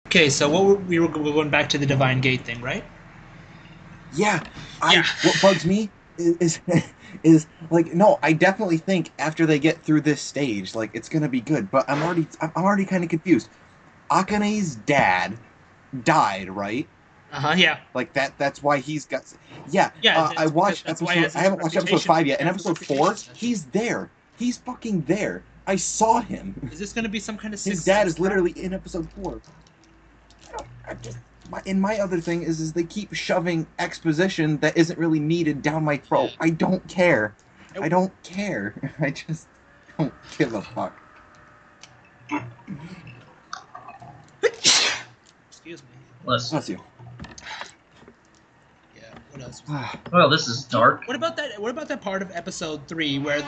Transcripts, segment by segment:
Okay, so we were going back to the Divine Gate thing, right? Yeah, Yeah. what bugs me is is like no, I definitely think after they get through this stage, like it's gonna be good. But I'm already kind of confused. Akane's dad died, right? Yeah. Like that's why he's got. Yeah, Yeah, I that's because watched that's why he episode. has I his haven't watched episode reputation. 5 yet. He And has the episode reputation 4, especially. he's there. He's fucking there. I saw him. Is this going to be some kind of His Sixth dad Sense is crap? literally in episode 4. I just my other thing is they keep shoving exposition that isn't really needed down my Yeah. throat. I don't care. I Nope. don't care. I just don't give a fuck. Excuse me. Listen. Bless you. Yeah. What else was there? Well, this is dark. What about that? What about that part of episode 3 where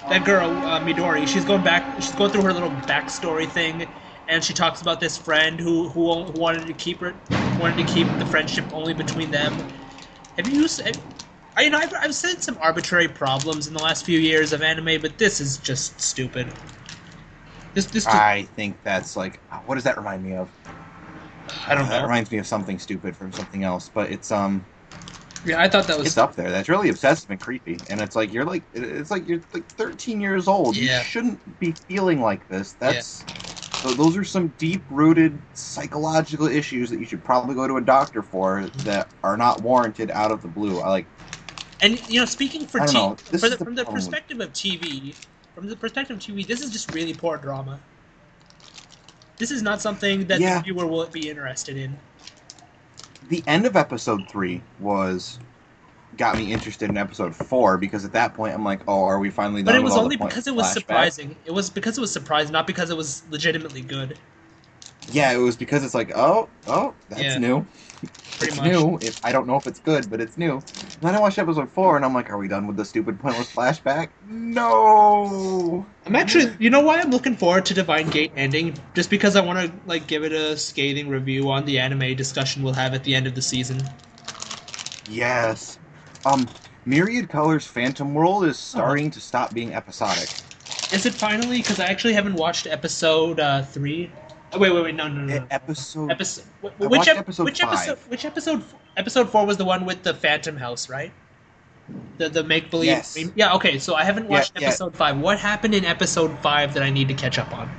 that girl Midori? She's going back. She's going through her little backstory thing, and she talks about this friend who wanted to keep her wanted to keep the friendship only between them. Have you? I've seen some arbitrary problems in the last few years of anime, but this is just stupid. This just I think that's like what does that remind me of? I don't That know. reminds me of something stupid from something else, but Yeah, I thought that it's was up there. That's really obsessive and creepy. And it's like you're like 13 years old. You yeah shouldn't be feeling like this. yeah. Those are some deep-rooted psychological issues that you should probably go to a doctor for that are not warranted out of the blue. And speaking I don't know. This is the from the problem with perspective of TV, this is just really poor drama. This is not something that the yeah, viewer will be interested in. the end of episode 3 was got me interested in episode 4 because at that point I'm like, "Oh, are we finally But it done with was all the only pointless because it was flashbacks?" surprising. It was because it was surprising, not because it was legitimately good. Yeah, it was because it's like, oh, that's Yeah, new. pretty It's much. new. I don't know if it's good, but it's new. And then I watched episode 4, and I'm like, are we done with the stupid pointless flashback? No. I'm actually, you know why I'm looking forward to Divine Gate ending? Just because I want to give it a scathing review on the anime discussion we'll have at the end of the season. Yes. Um, Myriad Colors Phantom World is Oh, starting to stop being episodic. is it finally? Because I actually haven't watched episode 3. Oh, wait, no, no, no, no, no. Episode. Episode, I watched episode which episode, 5. episode 4 was the one with the Phantom House, right? The make believe. Yes. Yeah, okay. So I haven't Yeah, watched yeah. episode 5. What happened in episode 5 that I need to catch up on?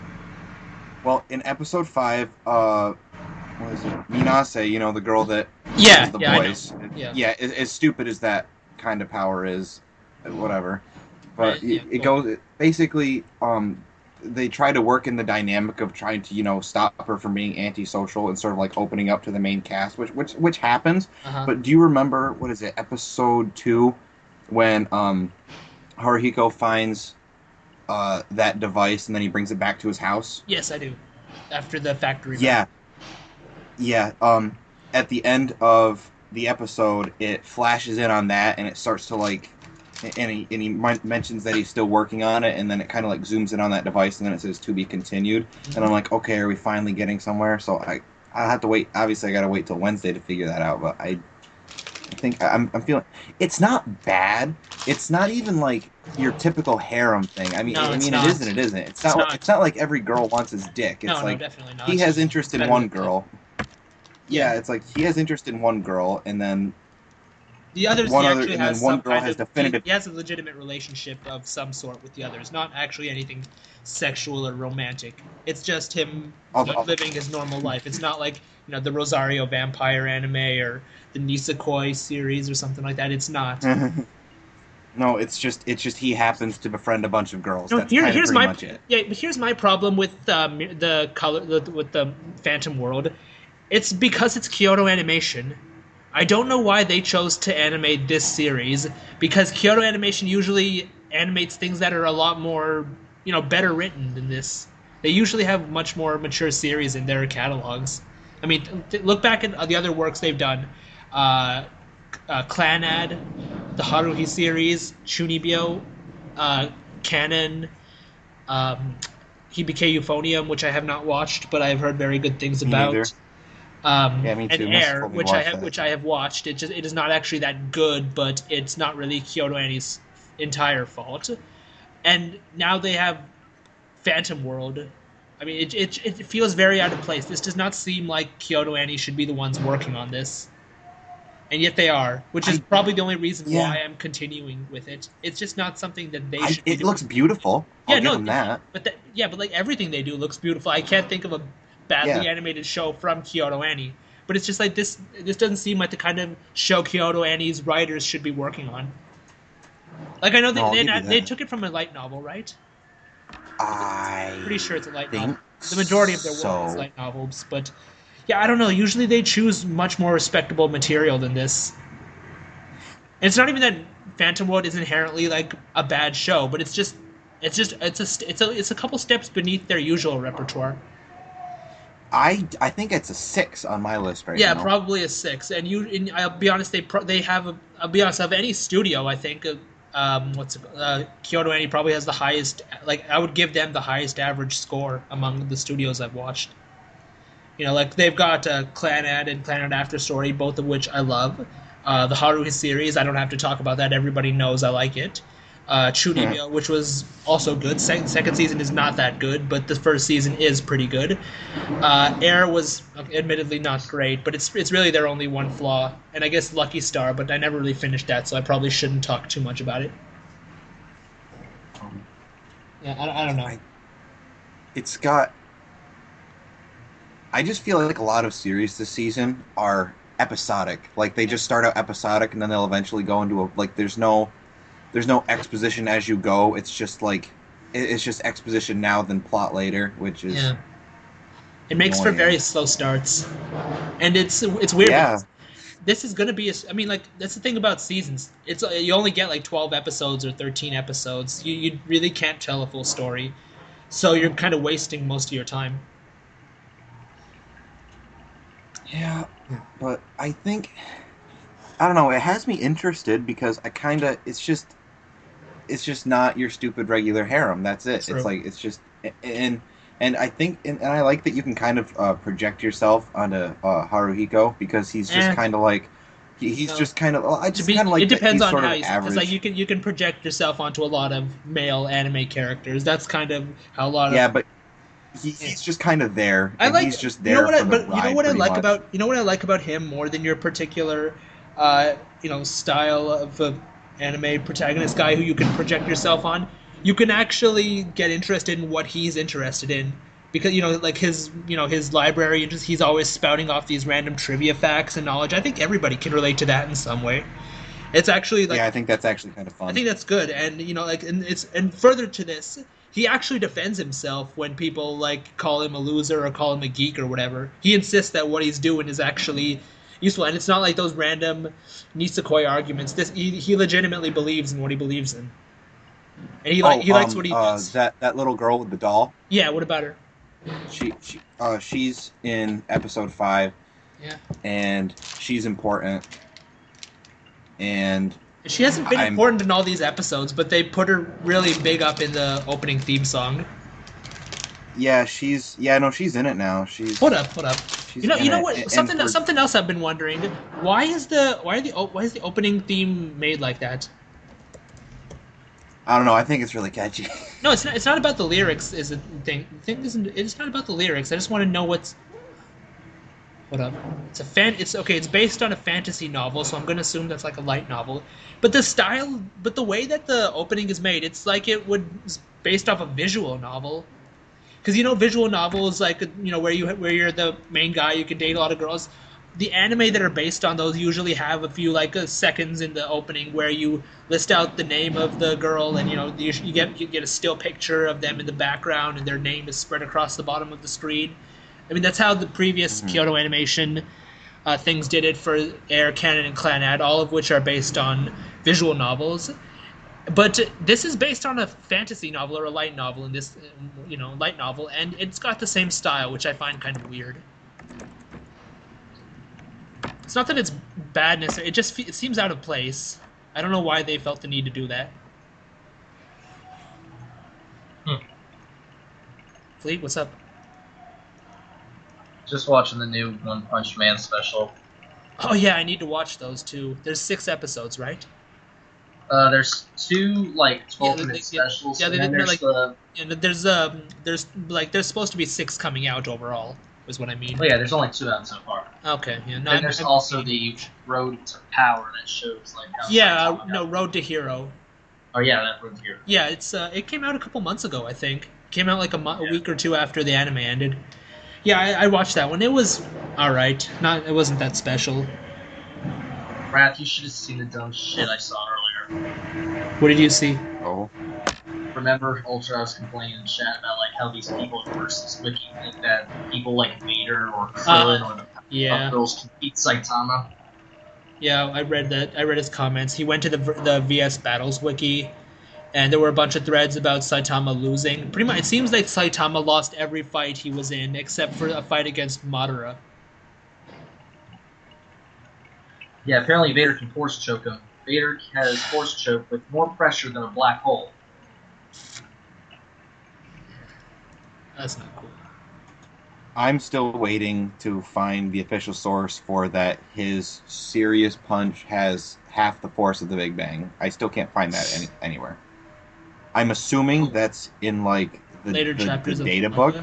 Well, in episode 5, what is it? Minase, the girl that Yeah, has the yeah, I know. voice. Yeah, Yeah, as stupid as that kind of power is, whatever. But yeah, it cool. goes basically. They try to work in the dynamic of trying to stop her from being antisocial and sort of like opening up to the main cast, which happens. Uh huh. But do you remember what is it, episode 2, when Haruhiko finds that device and then he brings it back to his house? Yes, I do. After the factory battle. Yeah, yeah. At the end of the episode, it flashes in on that, and it starts to like, and he mentions that he's still working on it, and then it kind of like zooms in on that device, and then it says to be continued, and I'm Mhm. like, okay, are we finally getting somewhere? So I have to wait. Obviously, I got to wait till Wednesday to figure that out, but I think I'm feeling it's not bad. It's not even like your typical harem thing. I mean, No, I it's mean, it not. is and it isn't. It's It's not. It's not. not like every girl wants his dick. It's No, no, like definitely not. he It's has just interest in one speculative. girl. Yeah. Yeah, it's like he has interest in one girl, and then The others, he actually and then has one some girl kind has of he, definitive. he has a legitimate relationship of some sort with the others. Not actually anything sexual or romantic. It's just him Although, living his normal life. It's not like the Rosario vampire anime or the Nisekoi series or something like that. It's not. no, it's just he happens to befriend a bunch of girls. No, That's kind of here's pretty my much it. yeah. But here's my problem with with the Phantom World. It's because it's Kyoto Animation. I don't know why they chose to animate this series because Kyoto Animation usually animates things that are a lot more, better written than this. They usually have much more mature series in their catalogs. I mean, look back at the other works they've done. Uh, Clanad, the Haruhi series, Chunibyo, uh, Canon, um, Hibike Euphonium, which I have not watched, but I have heard very good things Me neither. about. Yeah, me And too. Miss Air, told me to watch that. which I have watched. It is not actually that good, but it's not really Kyoto Annie's entire fault. And now they have Phantom World, I mean, it feels very out of place. This does not seem like Kyoto Annie should be the ones working on this, and yet they are, which is probably the only reason Yeah. why I'm continuing with it. It's just not something that they should be It doing. looks beautiful. Yeah, I'll give no, them that. but like everything they do looks beautiful. I can't think of a badly Yeah. animated show from Kyoto Annie, but it's just like this. This doesn't seem like the kind of show Kyoto Annie's writers should be working on. Like I know No, I'll give you they that. took it from a light novel, right? I Pretty sure it's a light think novel. The majority of their work is so. light novels, but yeah, I don't know. Usually they choose much more respectable material than this. And it's not even that Phantom World is inherently like a bad show, but it's a couple steps beneath their usual repertoire. I think it's a 6 on my list right Yeah, now. probably a 6. And I'll be honest, they have I'll be honest, of any studio, I think Kyoto Annie probably has the highest. Like I would give them the highest average score among the studios I've watched. You know, like they've got Clanad and Clanad After Story, both of which I love. The Haruhi series, I don't have to talk about that. Everybody knows I like it. Chudimyo, which was also good. Second season is not that good, but the first season is pretty good. Air was admittedly not great, but it's really their only one flaw. And I guess Lucky Star, but I never really finished that, so I probably shouldn't talk too much about it. Yeah, I don't know. It's got. I just feel like a lot of series this season are episodic. Like they just start out episodic and then they'll eventually go into a like. There's no exposition as you go. It's just like it's just exposition now then plot later, which is Yeah. It makes for very slow starts, and it's weird. Yeah. This is gonna be. I mean, like that's the thing about seasons. It's you only get like 12 episodes or 13 episodes. You really can't tell a full story, so you're kind of wasting most of your time. Yeah, but I think I don't know. It has me interested because I kind of it's just not your stupid regular harem. That's it. True. It's like it's just and I think and I like that you can kind of project yourself onto Haruhiko because he's just kind of like he's just kind of I just kind of like it depends on sort how of you average. because like you can project yourself onto a lot of male anime characters. That's kind of how a lot of But he's just kind of there. I And like he's just there for the ride. you know what I pretty like much. about him more than your particular style of anime protagonist guy who you can project yourself on. You can actually get interested in what he's interested in because like his library and just he's always spouting off these random trivia facts and knowledge. I think everybody can relate to that in some way. It's actually like Yeah, I think that's actually kind of fun. I think that's good, and and further to this, he actually defends himself when people like call him a loser or call him a geek or whatever. He insists that what he's doing is actually useful, and it's not like those random Nisekoi arguments. He legitimately believes in what he believes in, and he likes what he does. That little girl with the doll. Yeah, what about her? She's in episode 5. Yeah, and she's important. And she hasn't been important in all these episodes, but they put her really big up in the opening theme song. Yeah, she's in it now. She's Hold up. You know what? And Something else I've been wondering. Why is the opening theme made like that? I don't know. I think it's really catchy. No, it's not. It's not about the lyrics. Is the thing? The thing isn't. It's not about the lyrics. I just want to know what's. What up? It's okay. It's based on a fantasy novel, so I'm gonna assume that's like a light novel. But the way that the opening is made, it's like it's based off a visual novel. Because visual novels like where you're the main guy, you can date a lot of girls. The anime that are based on those usually have a few seconds in the opening where you list out the name of the girl, and you get a still picture of them in the background, and their name is spread across the bottom of the screen. I mean, that's how the previous Kyoto Animation things did it for Air, Canon, and Clanad, all of which are based on visual novels. But this is based on a fantasy novel or a light novel in this, light novel, and it's got the same style, which I find kind of weird. It's not that it's badness; it seems out of place. I don't know why they felt the need to do that. Fleet, what's up? Just watching the new One Punch Man special. Oh yeah, I need to watch those too. There's 6 episodes, right? There's two like 12-minute specials, and then there's the. And there's supposed to be 6 coming out overall. Is what I mean. Oh yeah, there's only 2 out so far. Okay, yeah. No, and there's also the Road to Power that shows like. How Road to Hero. Oh yeah, that Road to Hero. Yeah, it came out a couple months ago, I think. It came out like a week or two after the anime ended. Yeah, I watched that one. It was all right. It wasn't that special. Wrath, you should have seen the dumb shit I saw earlier. What did you see? Oh. Remember, Ultra, I was complaining in chat about like how these people at Versus Wiki think that people like Vader or Krillin or the girls can beat Saitama. Yeah, I read that. I read his comments. He went to the VS Battles wiki, and there were a bunch of threads about Saitama losing. Pretty much, it seems like Saitama lost every fight he was in, except for a fight against Madara. Yeah, apparently Vader can force choke him. Vader has force choke with more pressure than a black hole. That's not cool. I'm still waiting to find the official source for that his serious punch has half the force of the Big Bang. I still can't find that anywhere. I'm assuming that's in like the later chapters the of data book.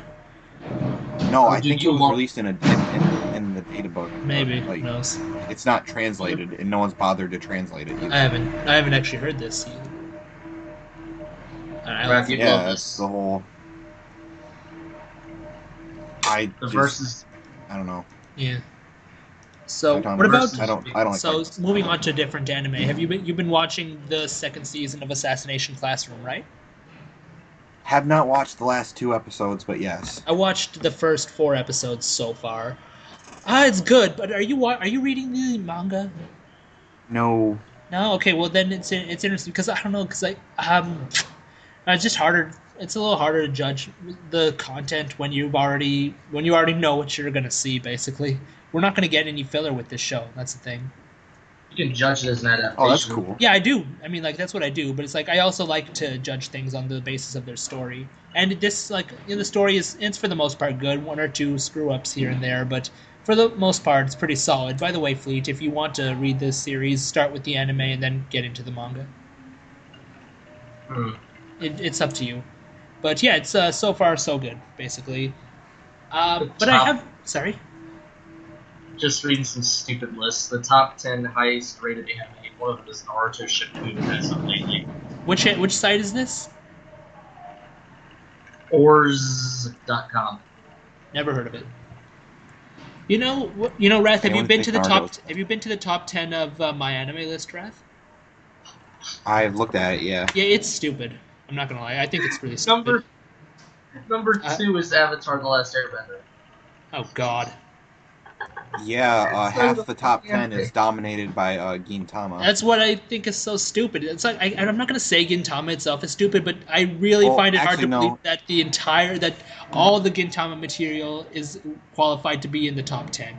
No, I think it was released in the data book. Maybe. Like, who knows? It's not translated, and no one's bothered to translate it either. I haven't actually heard this either. That's the whole. I don't know. Yeah. So what about? I don't like. So moving on to a different anime. Have you've been watching the second season of Assassination Classroom, right? Have not watched the last 2 episodes, but yes. I watched the first 4 episodes so far. It's good, but are you reading the manga? No. No. Okay. Well, then it's interesting because I don't know because it's just harder. It's a little harder to judge the content when you already know what you're gonna see. Basically, we're not gonna get any filler with this show. That's the thing. You can judge it as an adaptation. Oh, that's cool. Yeah, I do. I mean, like that's what I do. But it's like I also like to judge things on the basis of their story. And this, like, the story it's for the most part good. 1 or 2 screw ups here and there, but for the most part, it's pretty solid. By the way, Fleet, if you want to read this series, start with the anime and then get into the manga. It's up to you. But yeah, it's so far so good, basically. But I have... Sorry? Just reading some stupid lists. The top 10 highest rated anime. One of them is Naruto Shippuden as of lately. Which site is this? Ors.com. Never heard of it. You know, Wrath. Have you been to the top 10 of my anime list, Wrath? I've looked at it. Yeah. Yeah, it's stupid. I'm not gonna lie. I think it's really stupid. Number 2 is Avatar: The Last Airbender. Oh God. Yeah, half the top 10 is dominated by Gintama. That's what I think is so stupid. It's like I'm not gonna say Gintama itself is stupid, but I really find it hard to believe that all the Gintama material is qualified to be in the top 10.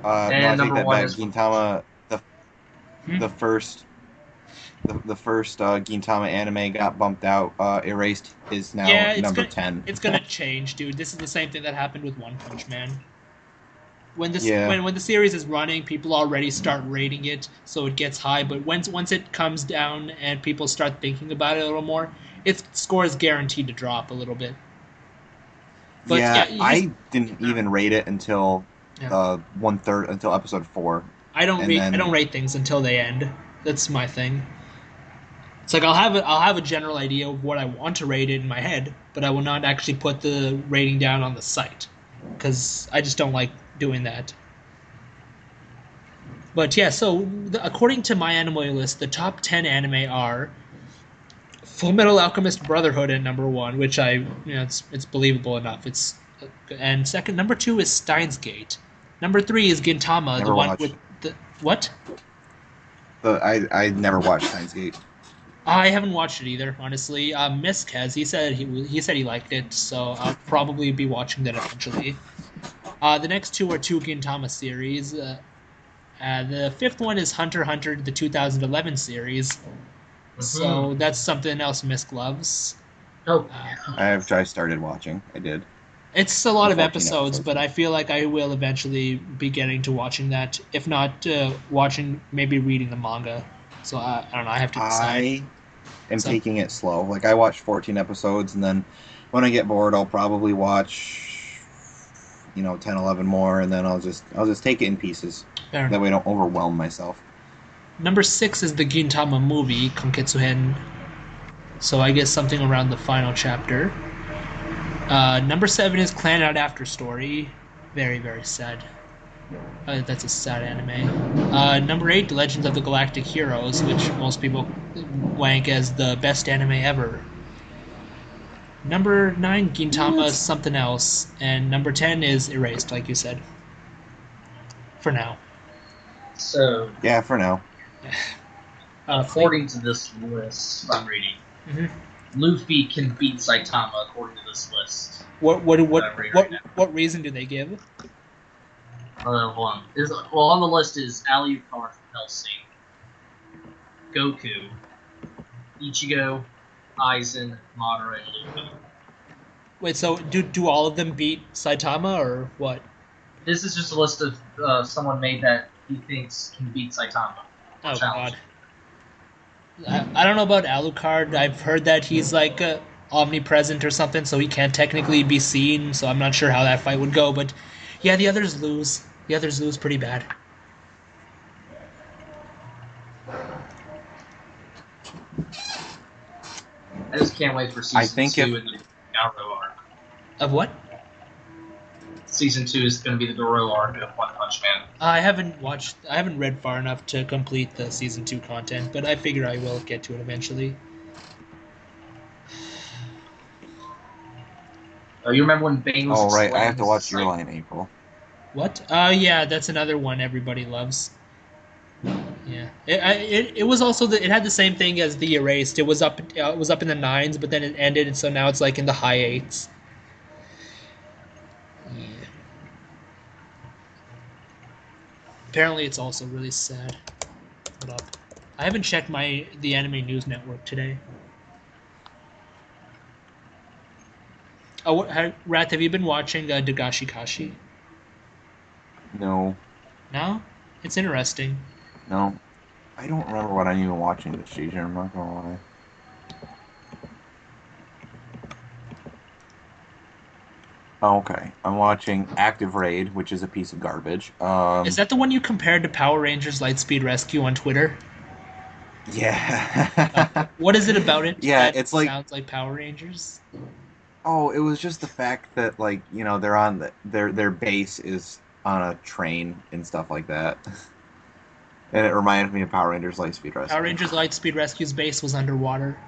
I think that Gintama, the first Gintama anime got bumped out. Erased is now number 10. It's gonna change, dude. This is the same thing that happened with One Punch Man. When the series is running, people already start rating it, so it gets high. But once it comes down and people start thinking about it a little more, its score is guaranteed to drop a little bit. But I didn't even rate it until until episode 4. I don't rate things until they end. That's my thing. It's like I'll have a general idea of what I want to rate it in my head, but I will not actually put the rating down on the site because I just don't like doing that. But yeah, so according to my anime list, the top 10 anime are Fullmetal Alchemist Brotherhood at number 1, which it's believable enough. And second, number 2 is Steins Gate. Number 3 is Gintama, the one with the what? I never watched Steins Gate. I haven't watched it either, honestly. Misk has. He said he liked it, so I'll probably be watching that eventually. The next 2 are 2 Gintama series. The 5th one is Hunter x Hunter, the 2011 series. Mm-hmm. So that's something else Misk loves. I started watching. I did. It's a lot of episodes, but I feel like I will eventually be getting to watching that. If not maybe reading the manga. So I don't know. I have to decide. I am taking it slow. Like I watched 14 episodes, and then when I get bored, I'll probably watch 10, 11 more, and then I'll just take it in pieces. That way I don't overwhelm myself. Number 6 is the Gintama movie, Konketsuhen. So I guess something around the final chapter. Number 7 is Clan Out After Story. Very, very sad. That's a sad anime. Number 8, Legends of the Galactic Heroes, which most people rank as the best anime ever. Number 9, Gintama is something else. And number 10 is Erased, like you said. For now. So... Yeah, for now. According to this list I'm reading, Luffy can beat Saitama according to this list. What reason do they give? On the list is Alucard from Hellsing, Goku, Ichigo, Aizen, Madara, and Luffy. Wait, so do all of them beat Saitama, or what? This is just a list of someone made that he thinks can beat Saitama. Oh, God. I don't know about Alucard. I've heard that he's like omnipresent or something, so he can't technically be seen, so I'm not sure how that fight would go, but yeah, the others lose. The others lose pretty bad. I just can't wait for season 2 in the Naruto arc. Of what? Season 2 is going to be the Goro arc of One Punch Man. I haven't read far enough to complete the season 2 content, but I figure I will get to it eventually. You remember when Bane was... Oh, right, I have to watch Your Lie in April. What? Yeah, that's another one everybody loves. Yeah, it was also it had the same thing as the Erased. It was up in the 9s, but then it ended, and so now it's like in the high 8s. Yeah. Apparently, it's also really sad. Hold up. I haven't checked the Anime News Network today. Oh, Wrath, have you been watching Dagashi Kashi? No. No? It's interesting. No. I don't remember what I'm even watching this season, I'm not gonna lie. Okay, I'm watching Active Raid, which is a piece of garbage. Is that the one you compared to Power Rangers Lightspeed Rescue on Twitter? Yeah. What is it about it? Yeah, it's like... sounds like Power Rangers? Oh, it was just the fact that, like, they're on their base is on a train and stuff like that. And it reminded me of Power Rangers Lightspeed Rescue. Power Rangers Lightspeed Rescue's base was underwater.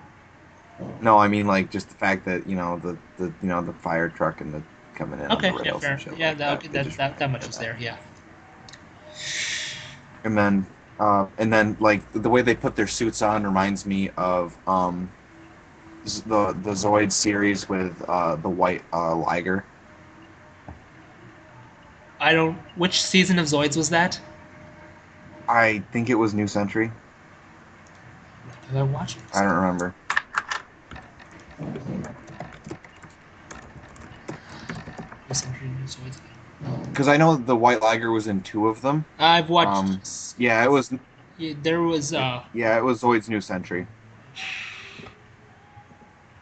No, I mean, like, just the fact that, the fire truck and the coming in okay, on the rails fair. and shit Yeah, like that much is there, yeah. And then, like, the way they put their suits on reminds me of the Zoid series with the white Liger. Which season of Zoids was that? I think it was New Century. Have I watched it? I don't remember. New Century, New Zoids. Because I know the white Liger was in 2 of them. I've watched... yeah, it was... there was... yeah, it was Zoid's New Century.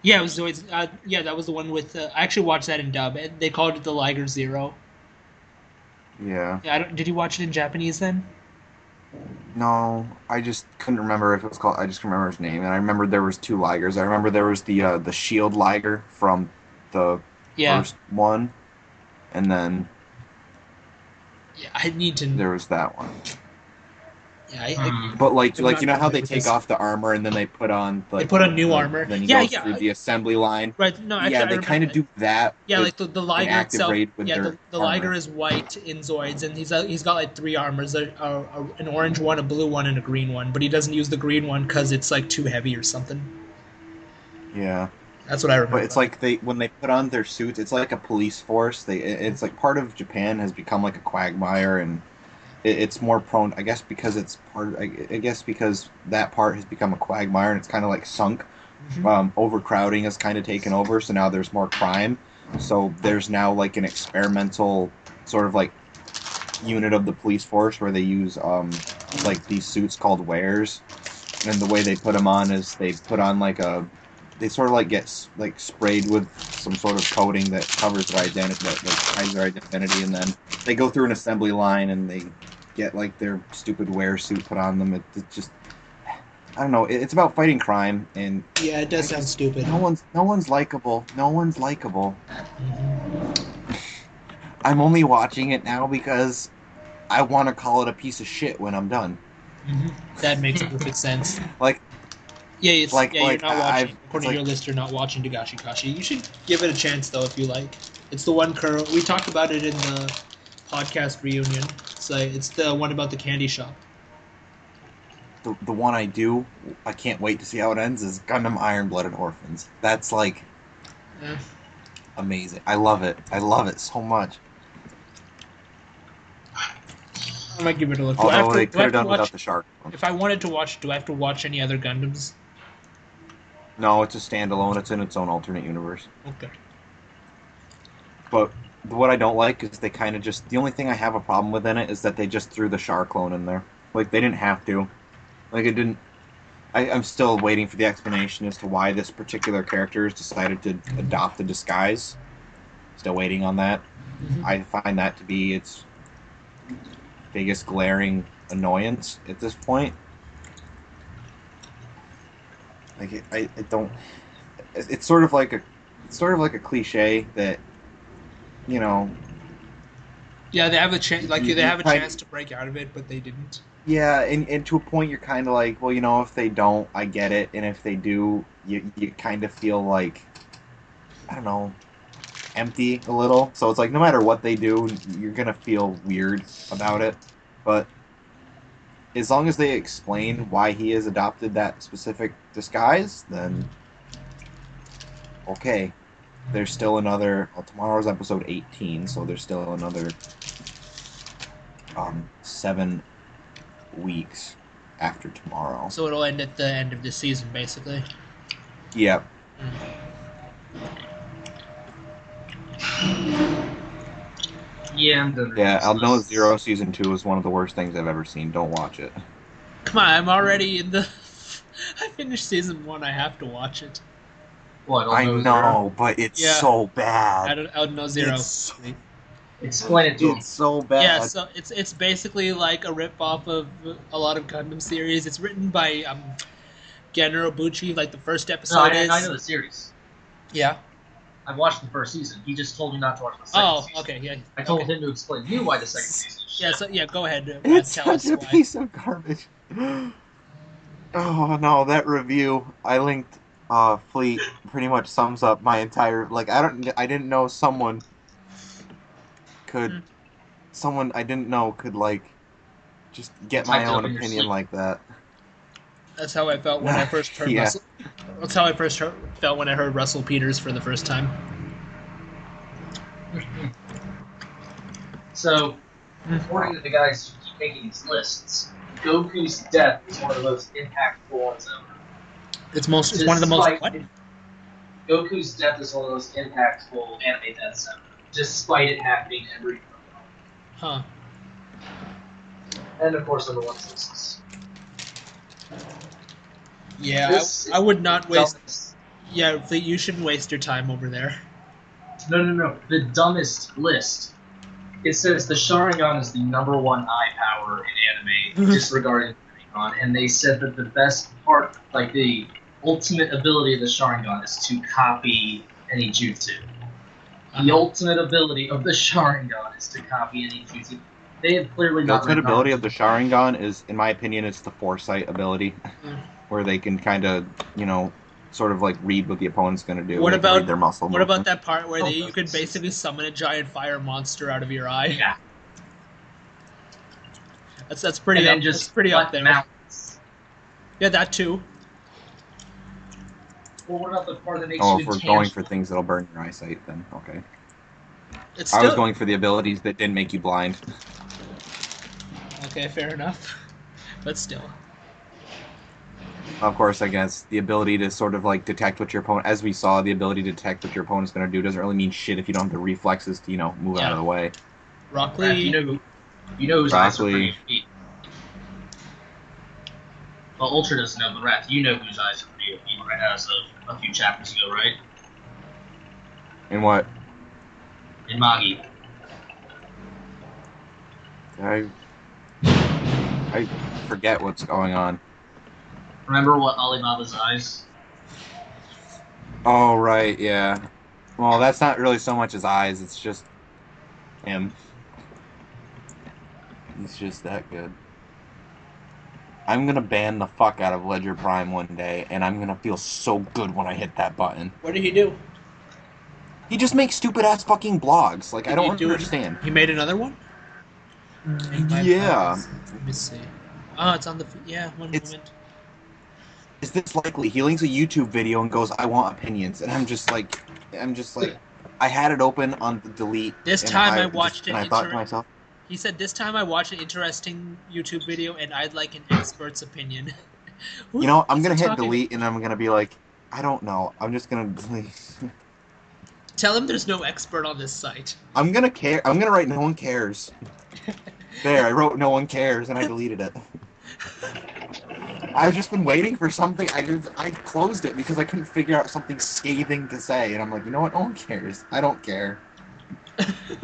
Yeah, it was Zoid's... yeah, that was the one with... I actually watched that in dub. They called it the Liger Zero. Yeah. Did you watch it in Japanese then? No, I just couldn't remember if it was called... I just couldn't remember his name. And I remember there was 2 Ligers. I remember there was the Shield Liger from the first one. And then... Yeah, I need to... There was that one. Yeah, but like how they take off the armor and then they put on they put on new armor. Then you go through the assembly line. Right. No, actually, yeah, they kind of do that. Yeah, like the Liger itself. Yeah, the Liger armor. is white in Zoids, and he's got like 3 armors: an orange one, a blue one, and a green one. But he doesn't use the green one because it's like too heavy or something. Yeah. That's what I remember. But it's like when they put on their suits, it's like a police force. It's like part of Japan has become like a quagmire, and it's more prone, I guess, because it's I guess because that part has become a quagmire and it's kind of like sunk. Overcrowding has kind of taken over, so now there's more crime. So there's now like an experimental sort of like unit of the police force where they use like these suits called wares, And the way they put them on is they put on they sort of like get like sprayed with some sort of coating that covers their identity, that hides their identity, and then they go through an assembly line and they get like their stupid wear suit put on them. It just, I don't know. It's about fighting crime, and yeah, it does sound stupid. No one's likable. No one's likable. Mm-hmm. I'm only watching it now because I want to call it a piece of shit when I'm done. Mm-hmm. That makes perfect sense. Like. Yeah, you're not watching. According to like, your list, you're not watching Dagashi Kashi. You should give it a chance, though, if you like. It's the one we talked about it in the podcast reunion. It's the one about the candy shop. The one I can't wait to see how it ends, is Gundam Iron-Blooded Orphans. That's, like, amazing. I love it. I love it so much. I might give it a look. Although they could have done without the shark. If I wanted to watch, do I have to watch any other Gundams? No, it's a standalone. It's in its own alternate universe. Okay. But what I don't like is they kind of just... The only thing I have a problem with in it is that they just threw the Char clone in there. Like, they didn't have to. Like, it didn't... I'm still waiting for the explanation as to why this particular character has decided to adopt the disguise. Still waiting on that. Mm-hmm. I find that to be its biggest glaring annoyance at this point. Like, I don't... It's sort of like a cliche that, you know... Yeah, they have a chance. Like, they have a chance to break out of it, but they didn't. Yeah, and to a point, you're kind of like, well, you know, if they don't, I get it, and if they do, you kind of feel like, I don't know, empty a little. So it's like, no matter what they do, you're gonna feel weird about it. But as long as they explain why he has adopted that specific disguise, then okay. There's still another... Well, tomorrow's episode 18, so there's still another 7 weeks after tomorrow. So it'll end at the end of the season, basically. Yep. Yeah, I'm done. Yeah, I'll know Zero Season 2 is one of the worst things I've ever seen. Don't watch it. Come on, I'm already in the... I finished Season 1, I have to watch it. What, I know, but it's so bad. I don't know Zero. Explain it to him. It's so bad. Yeah, so it's basically like a rip-off of a lot of Gundam series. It's written by Gen Urobuchi, like the first episode is... I know the series. Yeah? I watched the first season. He just told me not to watch the second season. Okay, yeah. I told him to explain to you why the second season is shit. Go ahead. It's tell such a piece of garbage. Oh, no, that review I linked... Fleet pretty much sums up my entire... Like, I didn't know someone could... Someone I didn't know could, like, just get my own opinion like that. That's how I felt when I first heard Russell. That's how I felt when I heard Russell Peters for the first time. So, according to the guys who keep making these lists, Goku's death is one of the most impactful ones ever. It's one of the most... What? Goku's death is one of the most impactful anime deaths ever, despite it happening every year. Huh. And of course, number 1 is Yeah, I would not waste... Yeah, Fleet, you shouldn't waste your time over there. No. The dumbest list. It says the Sharingan is the #1 eye power in anime, disregarding the Sharingan, and they said that the best part, like the ultimate ability of the Sharingan, is to copy any jutsu. The ultimate ability of the Sharingan is to copy any jutsu. They have clearly not... The ultimate ability of the Sharingan is, in my opinion, it's the foresight ability, where they can kind of, you know, sort of like read what the opponent's going to do. What about their muscle movement. What about that part where you could basically summon a giant fire monster out of your eye? Yeah. That's pretty up. That's pretty up there. Mountains. Yeah, that too. Well, what about the part that makes you intangible? If we're going for things that'll burn your eyesight, then okay. I was going for the abilities that didn't make you blind. Okay, fair enough. But still. Of course, I guess the ability to sort of like detect what your opponent, as we saw, the ability to detect what your opponent's going to do doesn't really mean shit if you don't have the reflexes to, you know, move out of the way. Rock Lee. You know whose eyes are pretty feet. Well, Ultra doesn't know, but Wrath, you know whose eyes are pretty OP right as of a few chapters ago, right? In what? In Magi. I forget what's going on. Remember what Alibaba's eyes? Oh, right, yeah. Well, that's not really so much his eyes, it's just him. He's just that good. I'm gonna ban the fuck out of Ledger Prime one day, and I'm gonna feel so good when I hit that button. What did he do? He just makes stupid-ass fucking blogs. Like, I don't do understand. He made another one? Yeah. Let me see. Oh, it's on the... Yeah, one moment. Is this likely? He links a YouTube video and goes, I want opinions. And I'm just like, I had it open on the delete. This time I watched it. And I thought to myself... He said, this time I watched an interesting YouTube video and I'd like an expert's opinion. You know, I'm going to hit delete and I'm going to be like, I don't know. I'm just going to delete. Tell him there's no expert on this site. I'm going to write no one cares. There, I wrote no one cares and I deleted it. I've just been waiting for something. I closed it because I couldn't figure out something scathing to say. And I'm like, you know what? No one cares. I don't care.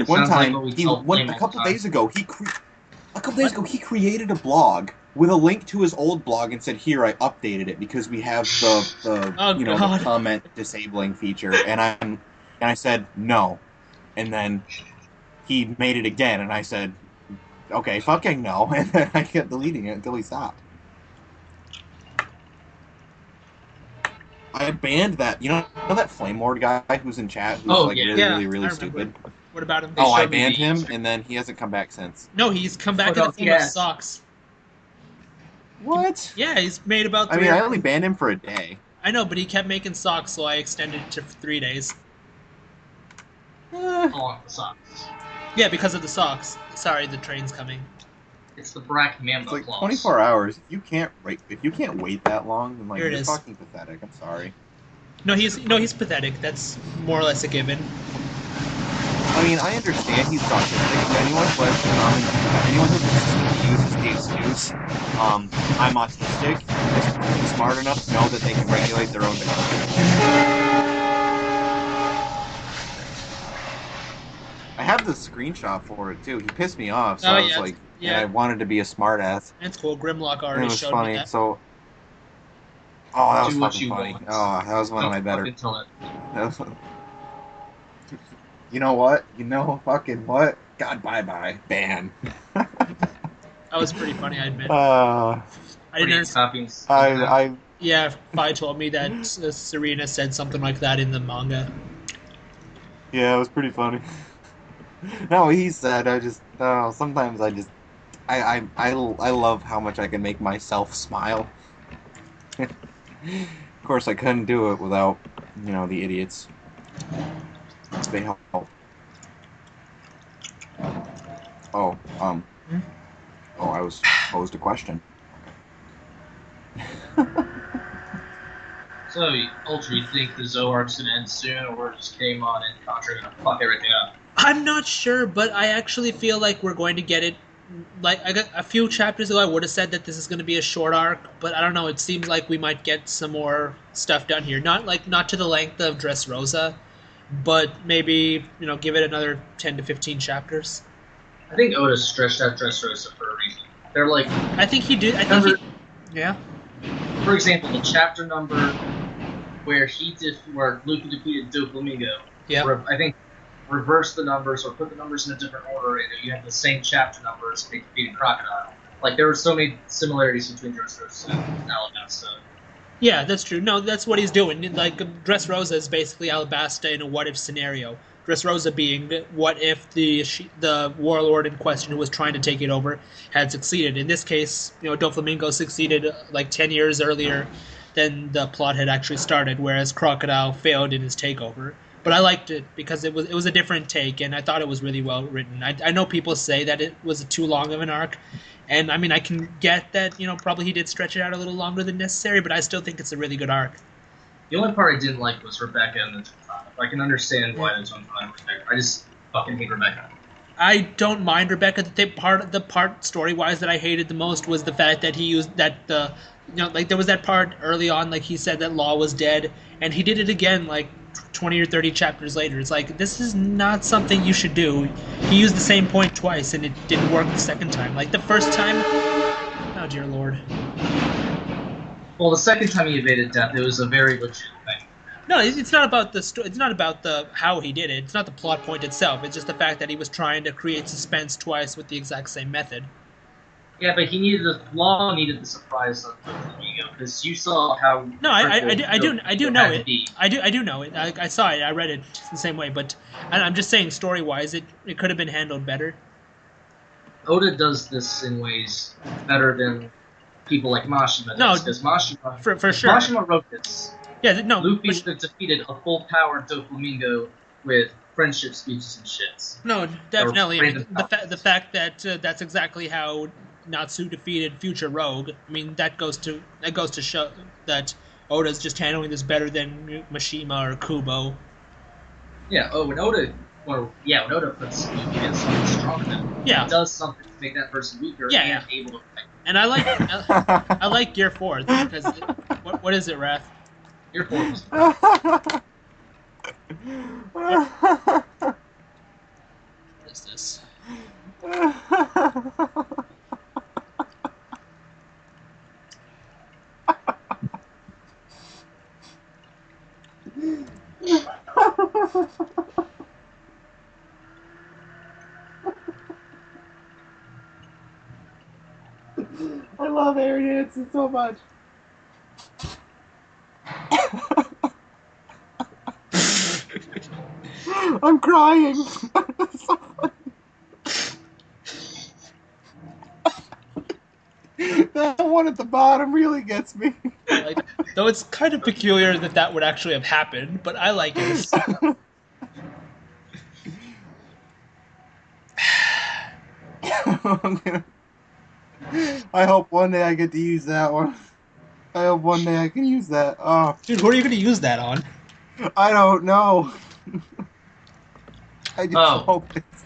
One time, a couple days ago, he created a blog with a link to his old blog and said, "Here, I updated it because we have the comment disabling feature." And I said no, and then he made it again, and I said, "Okay, fucking no," and then I kept deleting it until he stopped. I banned that. You know that Flame Lord guy who's in chat who's really stupid. What about him? I banned him, and then he hasn't come back since. No, he's come back in the form of socks. What? Yeah, he's made about 3 I only banned him for a day. I know, but he kept making socks, so I extended it to 3 days. Oh, the socks. Yeah, because of the socks. Sorry, the train's coming. It's the Brack Mambo It's like claws. 24 hours. If you can't wait that long, then Here it you're is. fucking pathetic. I'm sorry. No, he's pathetic. That's more or less a given. I mean, I understand he's autistic. Anyone who consistently uses the excuse, I'm autistic, is smart enough to know that they can regulate their own behavior. I have the screenshot for it too. He pissed me off, so I was like, I wanted to be a smartass. That's cool. Grimlock already showed me that. So, that was fucking funny. Oh, that was one of my better. You know what? You know fucking what? God, bye-bye. Ban. That was pretty funny, I admit. I didn't understand. Yeah, Fi told me that Serena said something like that in the manga. Yeah, it was pretty funny. No, he said, sometimes I love how much I can make myself smile. Of course, I couldn't do it without, the idiots. They help. I was posed a question. So, Ultra, you think the Zoark's gonna end soon, or just came on and Contra gonna fuck everything up? I'm not sure, but I actually feel like we're going to get it. Like, I got a few chapters ago, I would have said that this is going to be a short arc, but I don't know. It seems like we might get some more stuff done here. Not to the length of Dressrosa, but maybe give it another 10 to 15 chapters. I think Oda stretched out Dressrosa for a reason. They're like, I think he did. Yeah. For example, the chapter number where Luffy defeated Doflamingo. Yeah. I think reverse the numbers or put the numbers in a different order, and you have the same chapter numbers they defeated Crocodile. Like, there were so many similarities between Dressrosa and Alabasta. Yeah, that's true. No, that's what he's doing. Like, Dressrosa is basically Alabasta in a what-if scenario. Dressrosa being, what if the warlord in question who was trying to take it over had succeeded? In this case, Doflamingo succeeded like 10 years earlier than the plot had actually started, whereas Crocodile failed in his takeover. But I liked it because it was a different take, and I thought it was really well written. I know people say that it was too long of an arc, and I mean I can get that probably he did stretch it out a little longer than necessary, but I still think it's a really good arc. The only part I didn't like was Rebecca and the 25. I can understand why the 25 was there. I just fucking hate Rebecca. I don't mind Rebecca. The part story wise that I hated the most was the fact that he used like there was that part early on, like he said that Law was dead, and he did it again like 20 or 30 chapters later. It's like, this is not something you should do. He used the same point twice, and it didn't work the second time. Like the first time, oh dear lord. Well, the second time he evaded death, it was a very legit thing. No, it's not about it's not about the how he did it. It's not the plot point itself. It's just the fact that he was trying to create suspense twice with the exact same method. Yeah, but he needed Law needed the surprise of Ego, because you saw how. No, I do know it. I do know it. I saw it. I read it the same way. But I'm just saying, story wise, it could have been handled better. Oda does this in ways better than people like Mashima does, because Mashima for sure. Mashima wrote this. Yeah, no. Luffy should have defeated a full-powered Doflamingo with friendship speeches and shits. No, definitely. I mean, the fact that that's exactly how Natsu defeated Future Rogue. I mean, that goes to show that Oda's just handling this better than Mishima or Kubo. Yeah. Oh, when Oda puts Luffy against someone stronger than him, he does something to make that person weaker and able to fight. And I like Gear 4 because what is it, Wrath? Gear 4 was What is this? I love air dancing so much. I'm crying. So funny. That one at the bottom really gets me. Like, though it's kind of peculiar that would actually have happened, but I like it. I hope one day I get to use that one. I hope one day I can use that. Oh, dude, who are you going to use that on? I don't know. I just hope it's...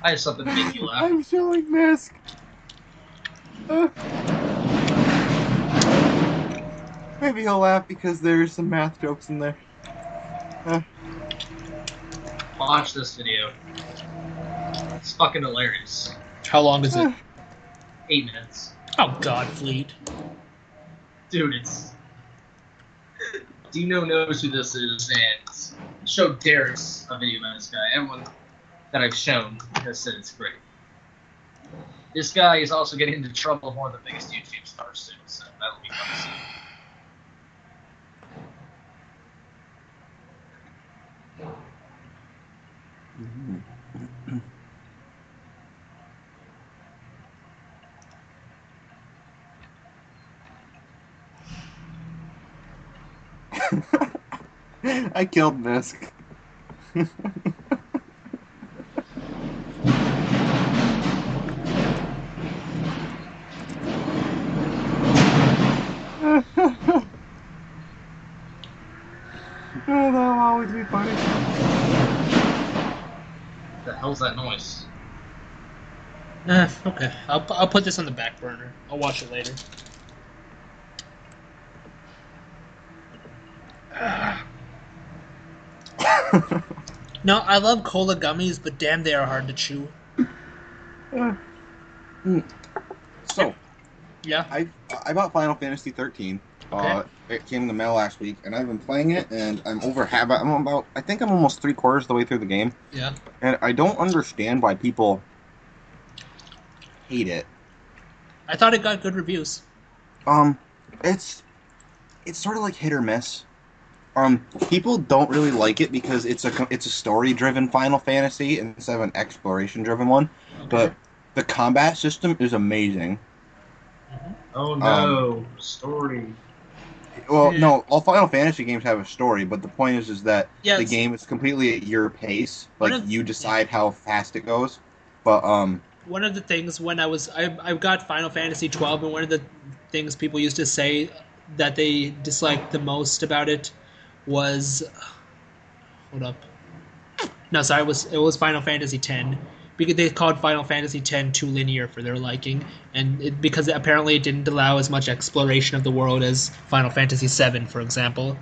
I have something to make you laugh. I'm showing Misk. Maybe he'll laugh because there's some math jokes in there. Watch this video. It's fucking hilarious. How long is it? 8 minutes. Oh god, Fleet. Dude, it's... Dino knows who this is, and showed Darius a video about this guy. Everyone that I've shown has said it's great. This guy is also getting into trouble with one of the biggest YouTube stars soon, so that'll be fun to see. I killed Misk. Oh, that'll always be funny. What the hell's that noise? Okay. I'll put this on the back burner. I'll watch it later. No, I love cola gummies, but damn, they are hard to chew. So, yeah, I bought Final Fantasy 13. Okay. It came in the mail last week, and I've been playing it, and I think I'm almost 3/4 the way through the game. Yeah. And I don't understand why people hate it. I thought it got good reviews. It's sort of like hit or miss. People don't really like it because it's a story-driven Final Fantasy instead of an exploration-driven one. Okay. But the combat system is amazing. Oh no, story. Well, no, all Final Fantasy games have a story, but the point is that the game is completely at your pace. Like, you decide how fast it goes. But one of the things when I got Final Fantasy 12, and one of the things people used to say that they disliked the most about it was, hold up, No, sorry, it was Final Fantasy X. Because they called Final Fantasy X too linear for their liking, and because apparently it didn't allow as much exploration of the world as Final Fantasy VII, for example.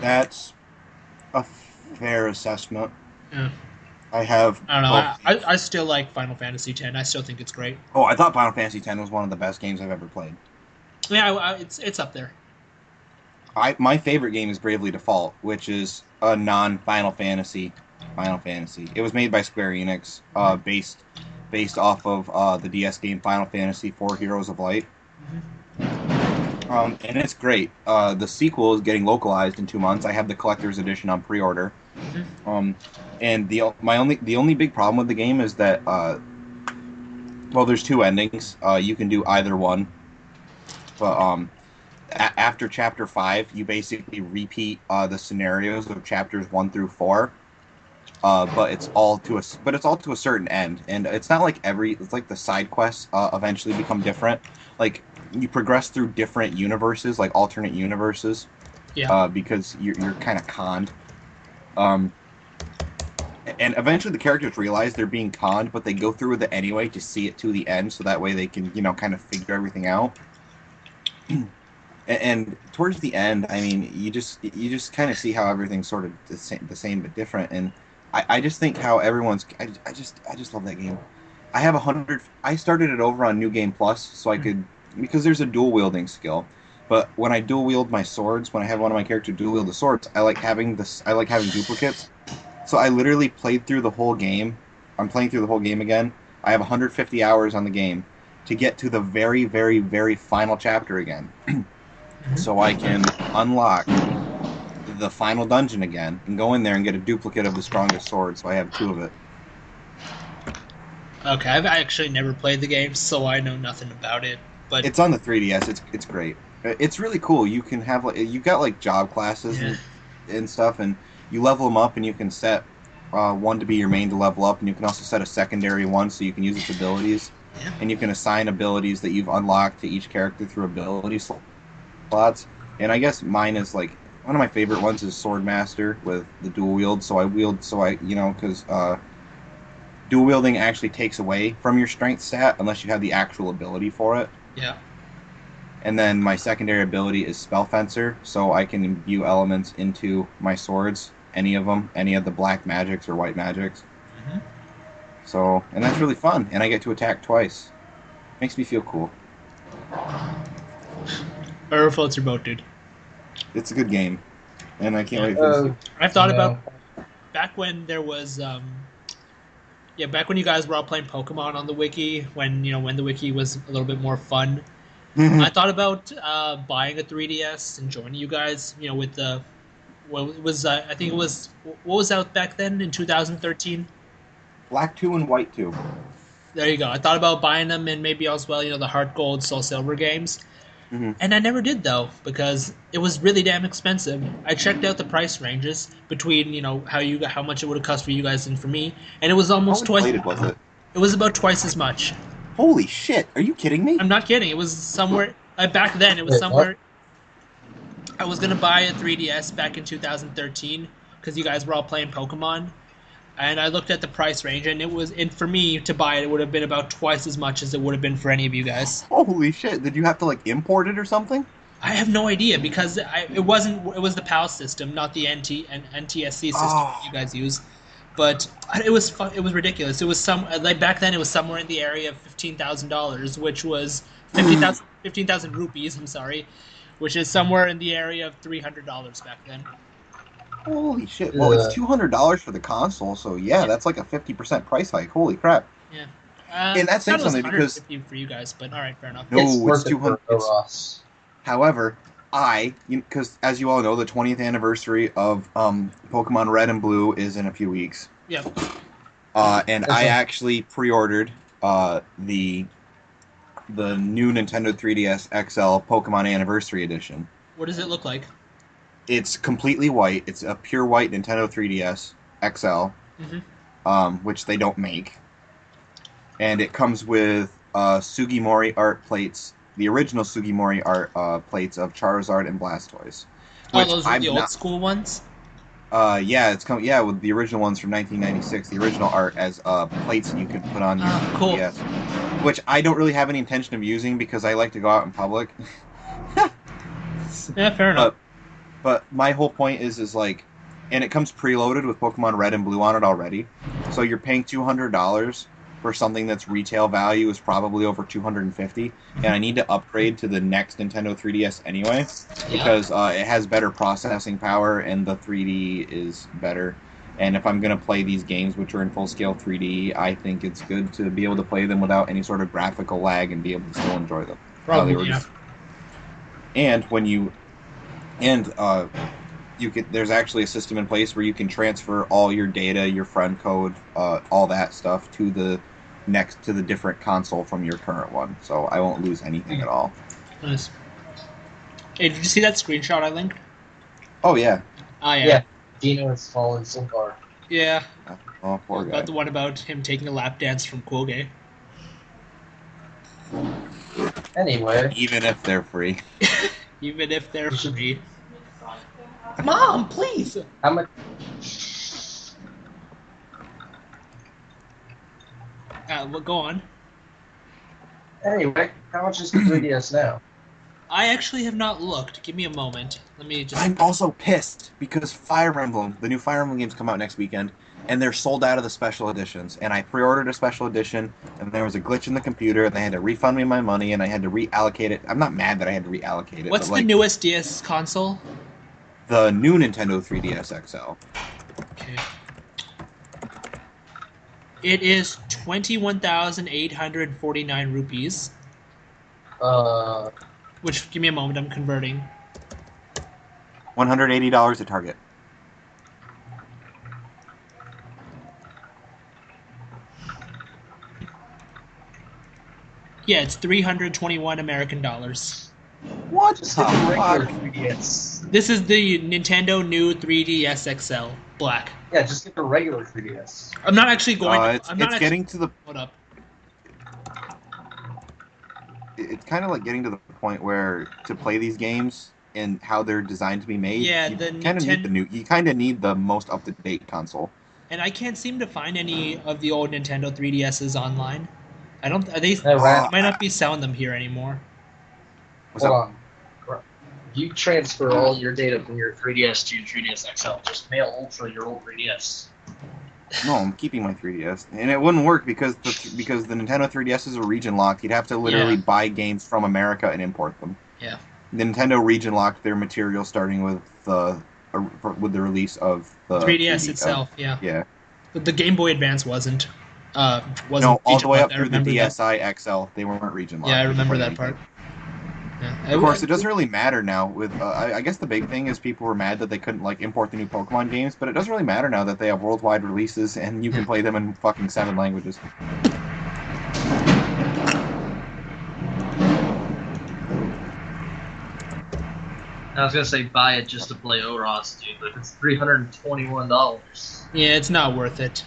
That's a fair assessment. Yeah. I have. I don't know. I still like Final Fantasy X. I still think it's great. Oh, I thought Final Fantasy X was one of the best games I've ever played. Yeah, it's up there. My favorite game is Bravely Default, which is a non-Final Fantasy Final Fantasy. It was made by Square Enix, based off of the DS game Final Fantasy IV: Heroes of Light. And it's great. The sequel is getting localized in 2 months. I have the collector's edition on pre-order. And the only big problem with the game is that well, there's 2 endings. You can do either one, but after chapter 5, you basically repeat the scenarios of chapters 1 through 4. But it's all to a certain end, and it's not like it's like the side quests eventually become different. Like you progress through different universes, like alternate universes. Yeah. Because you're kind of conned. And eventually the characters realize they're being conned, but they go through with it anyway to see it to the end, so that way they can, kind of figure everything out. And towards the end, I mean, you just kind of see how everything's sort of the same but different. And I just think how everyone's. I just love that game. I have 100. I started it over on New Game Plus, so I could, because there's a dual wielding skill. But when I dual wield my swords, when I have one of my characters dual wield the swords, I like having duplicates. So I literally played through the whole game. I'm playing through the whole game again. I have 150 hours on the game to get to the very, very, very final chapter again. So I can unlock the final dungeon again and go in there and get a duplicate of the strongest sword, so I have 2 of it. Okay, I've actually never played the game, so I know nothing about it. But it's on the 3DS. It's great. It's really cool. You can have you've got job classes and stuff, and you level them up, and you can set one to be your main to level up, and you can also set a secondary one so you can use its abilities, and you can assign abilities that you've unlocked to each character through ability slots. And I guess mine is one of my favorite ones is Swordmaster with the dual wield. Because dual wielding actually takes away from your strength stat unless you have the actual ability for it. Yeah. And then my secondary ability is Spell Fencer, so I can imbue elements into my swords, any of them, any of the black magics or white magics. So, and that's really fun, and I get to attack twice. Makes me feel cool. Whatever floats your boat, dude. It's a good game, and I can't wait for this. I've thought about back when there was, back when you guys were all playing Pokemon on the wiki, when the wiki was a little bit more fun. I thought about buying a 3DS and joining you guys. With the I think it was what was out back then in 2013. Black 2 and White 2. There you go. I thought about buying them and maybe as well, the Heart Gold, Soul Silver games. And I never did, though, because it was really damn expensive. I checked out the price ranges between, how much it would have cost for you guys and for me, and it was almost twice. Was it? It was about twice as much. Holy shit! Are you kidding me? I'm not kidding. It was somewhere back then. It was somewhere. What? I was gonna buy a 3DS back in 2013 because you guys were all playing Pokemon, and I looked at the price range, and for me to buy it would have been about twice as much as it would have been for any of you guys. Holy shit! Did you have to import it or something? I have no idea because it was the PAL system, not the NTSC system you guys use. But it was ridiculous. It was back then it was somewhere in the area of $15,000, which was 15,000 rupees. I'm sorry, which is somewhere in the area of $300 back then. Holy shit! Well, it's $200 for the console, so that's like a 50% price hike. Holy crap! Yeah, and that's saying something because for you guys, but all right, fair enough. No, it's 200. However, because as you all know, the 20th anniversary of Pokemon Red and Blue is in a few weeks. Yep. And I actually pre-ordered the new Nintendo 3DS XL Pokemon Anniversary Edition. What does it look like? It's completely white. It's a pure white Nintendo 3DS XL, which they don't make. And it comes with Sugimori art plates. The original Sugimori art plates of Charizard and Blastoise. Oh, those are the old school ones? Yeah, it's come. Yeah, with the original ones from 1996, the original art as plates you could put on your Cool. 3DS, which I don't really have any intention of using because I like to go out in public. Yeah, fair enough. But my whole point is like, and it comes preloaded with Pokemon Red and Blue on it already, so you're paying $200 for something that's retail value is probably over $250, and I need to upgrade to the next Nintendo 3DS anyway because it has better processing power and the 3D is better. And if I'm gonna play these games, which are in full scale 3D, I think it's good to be able to play them without any sort of graphical lag and be able to still enjoy them. Probably, yeah. And when you you can. There's actually a system in place where you can transfer all your data, your friend code, all that stuff to the different console from your current one. So I won't lose anything at all. Nice. Hey, did you see that screenshot I linked? Oh yeah. Oh yeah. Yeah. Dino has fallen so far. Yeah. Oh, poor guy. About the one about him taking a lap dance from Koge. Anyway. Even if they're free. Even if they're free. Mom, please. How much? Well, go on. Anyway, how much is the 3DS now? I actually have not looked. Give me a moment. Let me just. I'm also pissed because Fire Emblem, the new Fire Emblem games come out next weekend, and they're sold out of the special editions. And I pre-ordered a special edition, and there was a glitch in the computer, and they had to refund me my money, and I had to reallocate it. I'm not mad that I had to reallocate it. What's but, the newest DS console? The new Nintendo 3DS XL. Okay. It is 21,849 rupees. Which, give me a moment, I'm converting. $180 at Target. Yeah, it's 321 American dollars. What? Just get the regular 3DS. This is the Nintendo new 3DS XL Black. Yeah, just get the regular 3DS. I'm not actually going. It's getting to the. Hold up. It's kind of like getting to the point where to play these games and how they're designed to be made. Yeah, you kind of need the new. You kind of need the most up to date console. And I can't seem to find any of the old Nintendo 3DSs online. I don't. They Right. might not be selling them here anymore. Hold on. You transfer all your data from your 3DS to your 3DS XL. Just mail Ultra your old 3DS. No, I'm keeping my 3DS, and it wouldn't work because the Nintendo 3DS are region locked. You'd have to literally buy games from America and import them. Yeah. Nintendo region locked their material starting with the release of the 3DS itself. Yeah. Yeah. But the Game Boy Advance wasn't. No, all the way up through the DSi XL, they weren't region locked. Yeah, I remember that part. Yeah. Of course, it doesn't really matter now. With I guess the big thing is people were mad that they couldn't import the new Pokemon games, but it doesn't really matter now that they have worldwide releases and you can play them in fucking 7 languages. I was gonna say buy it just to play OROS, dude, but it's $321. Yeah, it's not worth it.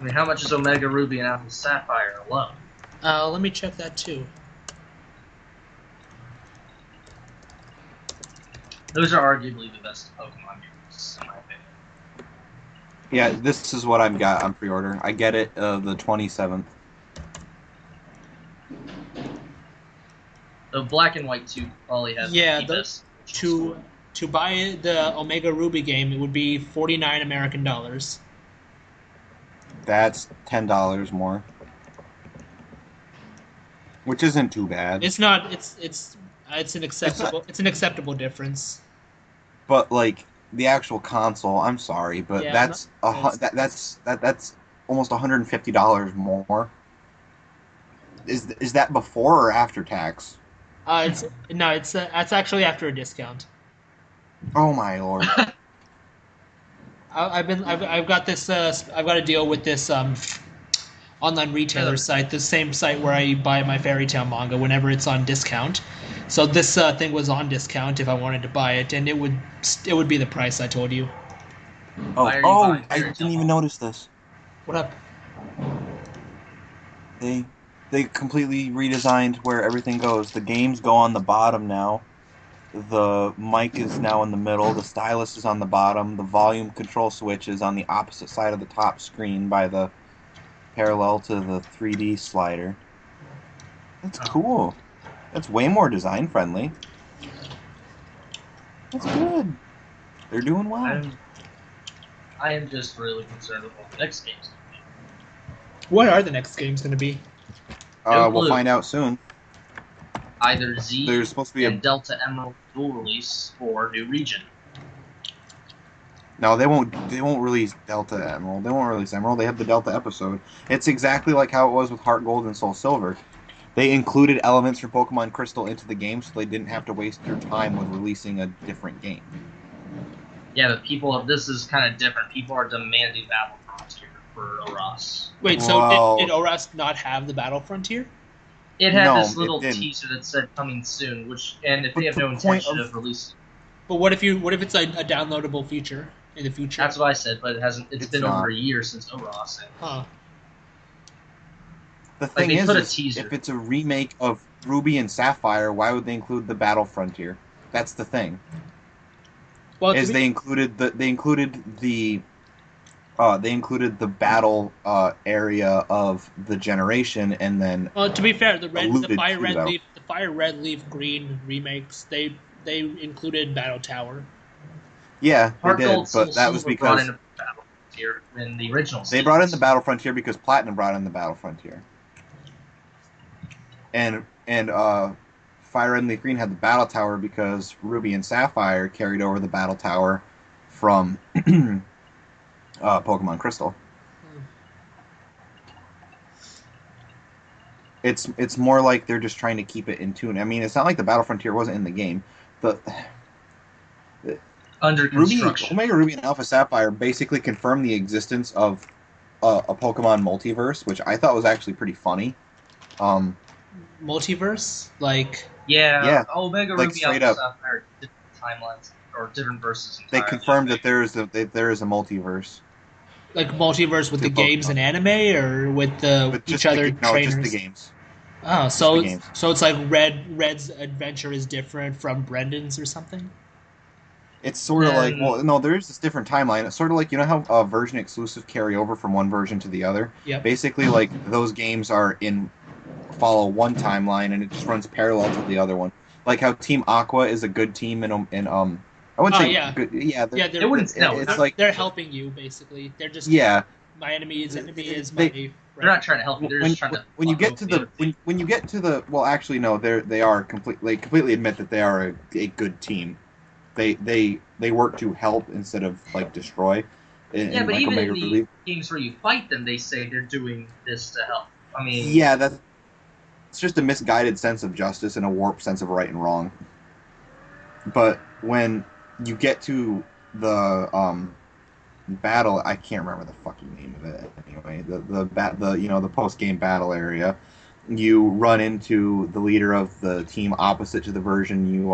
I mean, how much is Omega Ruby and Apple Sapphire alone? Let me check that too. Those are arguably the best Pokemon games, in my opinion. Yeah, this is what I've got on pre-order. I get it the 27th. The Black and White 2 probably has the best. To buy the Omega Ruby game, it would be 49 American dollars. That's $10 more, which isn't too bad. It's not. It's an acceptable. It's an acceptable difference. But the actual console, I'm sorry, but that's almost $150 more. Is that before or after tax? It's actually after a discount. Oh my lord! I've got this. I've got a deal with this online retailer site, the same site where I buy my Fairy Tail manga whenever it's on discount. So this thing was on discount if I wanted to buy it, and it would be the price I told you. Oh! I didn't even notice this. What up? They completely redesigned where everything goes. The games go on the bottom now. The mic is now in the middle. The stylus is on the bottom. The volume control switch is on the opposite side of the top screen by the parallel to the 3D slider. That's cool. That's way more design friendly. That's good. They're doing well. I am just really concerned with what the next game's going to be. What are the next games going to be? We'll find out soon. Either Z There's supposed to be and Delta Emerald dual release or new region. No, they won't. They won't release Delta Emerald. They won't release Emerald. They have the Delta episode. It's exactly like how it was with Heart Gold and Soul Silver. They included elements from Pokemon Crystal into the game, so they didn't have to waste your time with releasing a different game. Yeah, but this is kind of different. People are demanding Battle Frontier for Oras. Wait, so did Oras not have the Battle Frontier? It had this little teaser that said coming soon, and if they have no intention of releasing. But what if it's a downloadable feature in the future? That's what I said, but it hasn't. It's been over a year since Oras. Huh. The thing is, if it's a remake of Ruby and Sapphire, why would they include the Battle Frontier? That's the thing. Well, they included the battle area of the generation, and then. Well, to be fair, the Fire Red Leaf Green remakes they included Battle Tower. Yeah, they did, but that was because Battle Frontier in the original. They brought in the Battle Frontier because Platinum brought in the Battle Frontier, and Fire Red and Leaf Green had the Battle Tower because Ruby and Sapphire carried over the Battle Tower from Pokemon Crystal. It's more like they're just trying to keep it in tune. I mean, it's not like the Battle Frontier wasn't in the game. Under construction. Omega Ruby and Alpha Sapphire basically confirmed the existence of a Pokemon multiverse, which I thought was actually pretty funny. Multiverse? Like... Yeah. Omega Ruby and Alpha Sapphire different timelines or different verses. They confirmed that there is a multiverse. Like multiverse with the games and anime, or with each other trainers? No, just the games. Oh, so it's like Red's adventure is different from Brendan's or something? It's sort of like, well, no, there's this different timeline. It's sort of like, you know how version exclusive carry over from one version to the other? Yeah. Basically, like, those games follow one timeline, and it just runs parallel to the other one. Like how Team Aqua is a good team, I wouldn't say good. Yeah, it's like they're helping you basically. They're just my enemy's enemy is my. They're not trying to help you. They're just trying to. When you get to the well, actually no, they are completely admit that they are a good team. They work to help instead of like destroy. But even in the games where you fight them, they say they're doing this to help. I mean, it's just a misguided sense of justice and a warped sense of right and wrong. But when you get to the battle, I can't remember the fucking name of it anyway. The post game battle area, you run into the leader of the team opposite to the version you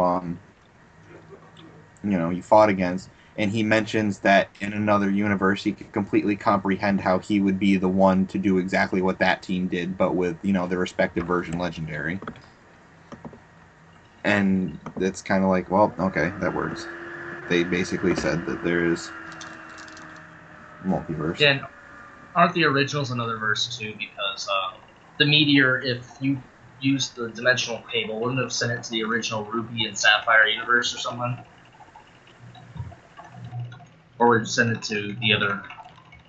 fought against, and he mentions that in another universe he could completely comprehend how he would be the one to do exactly what that team did, but with the respective version legendary. And it's kind of like, well, okay, that works. They basically said that there is multiverse. Yeah, aren't the originals another verse too? Because the meteor, if you used the dimensional cable, wouldn't have sent it to the original Ruby and Sapphire universe or something? Or would it send it to the other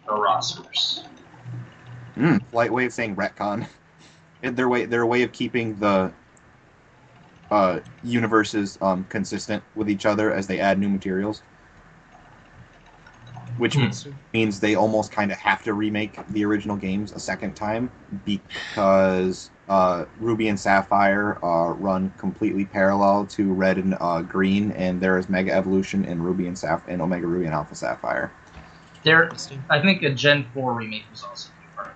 rosters? Light way of saying retcon. Their way of keeping the universes consistent with each other as they add new materials. Which means they almost kind of have to remake the original games a second time because Ruby and Sapphire run completely parallel to Red and Green, and there is Mega Evolution in Ruby and Omega Ruby and Alpha Sapphire. I think a Gen 4 remake was also part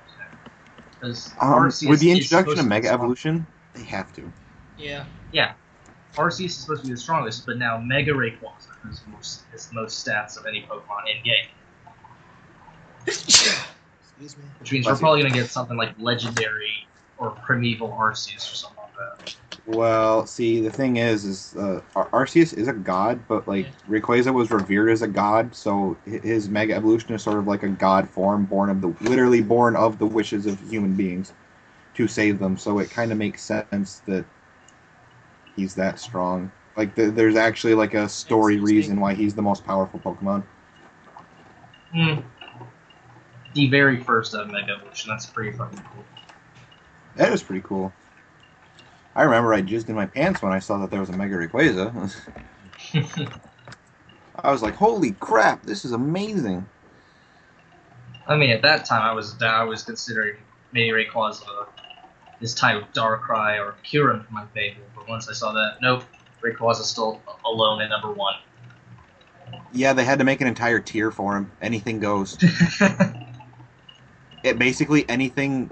of it. With the introduction of Mega Evolution, they have to. Yeah. Yeah. Arceus is supposed to be the strongest, but now Mega Rayquaza has the most stats of any Pokemon in game. Excuse me. Which means we're probably going to get something like Legendary or Primeval Arceus or something like that. Well, see, the thing is Arceus is a god, but like Yeah. Rayquaza was revered as a god, so his Mega Evolution is sort of like a god form, literally born of the wishes of human beings to save them. So it kind of makes sense that he's that strong. Like there's actually like a story Excuse me. reason why he's the most powerful Pokemon. The very first Mega Evolution. That's pretty fucking cool. That is pretty cool. I remember I jizzed in my pants when I saw that there was a Mega Rayquaza. I was like, "Holy crap! This is amazing!" I mean, at that time, I was considering maybe Rayquaza this type of Darkrai or Kyurem for my Fable, but once I saw that, nope, Rayquaza's still alone at number 1. Yeah, they had to make an entire tier for him. Anything goes. It basically anything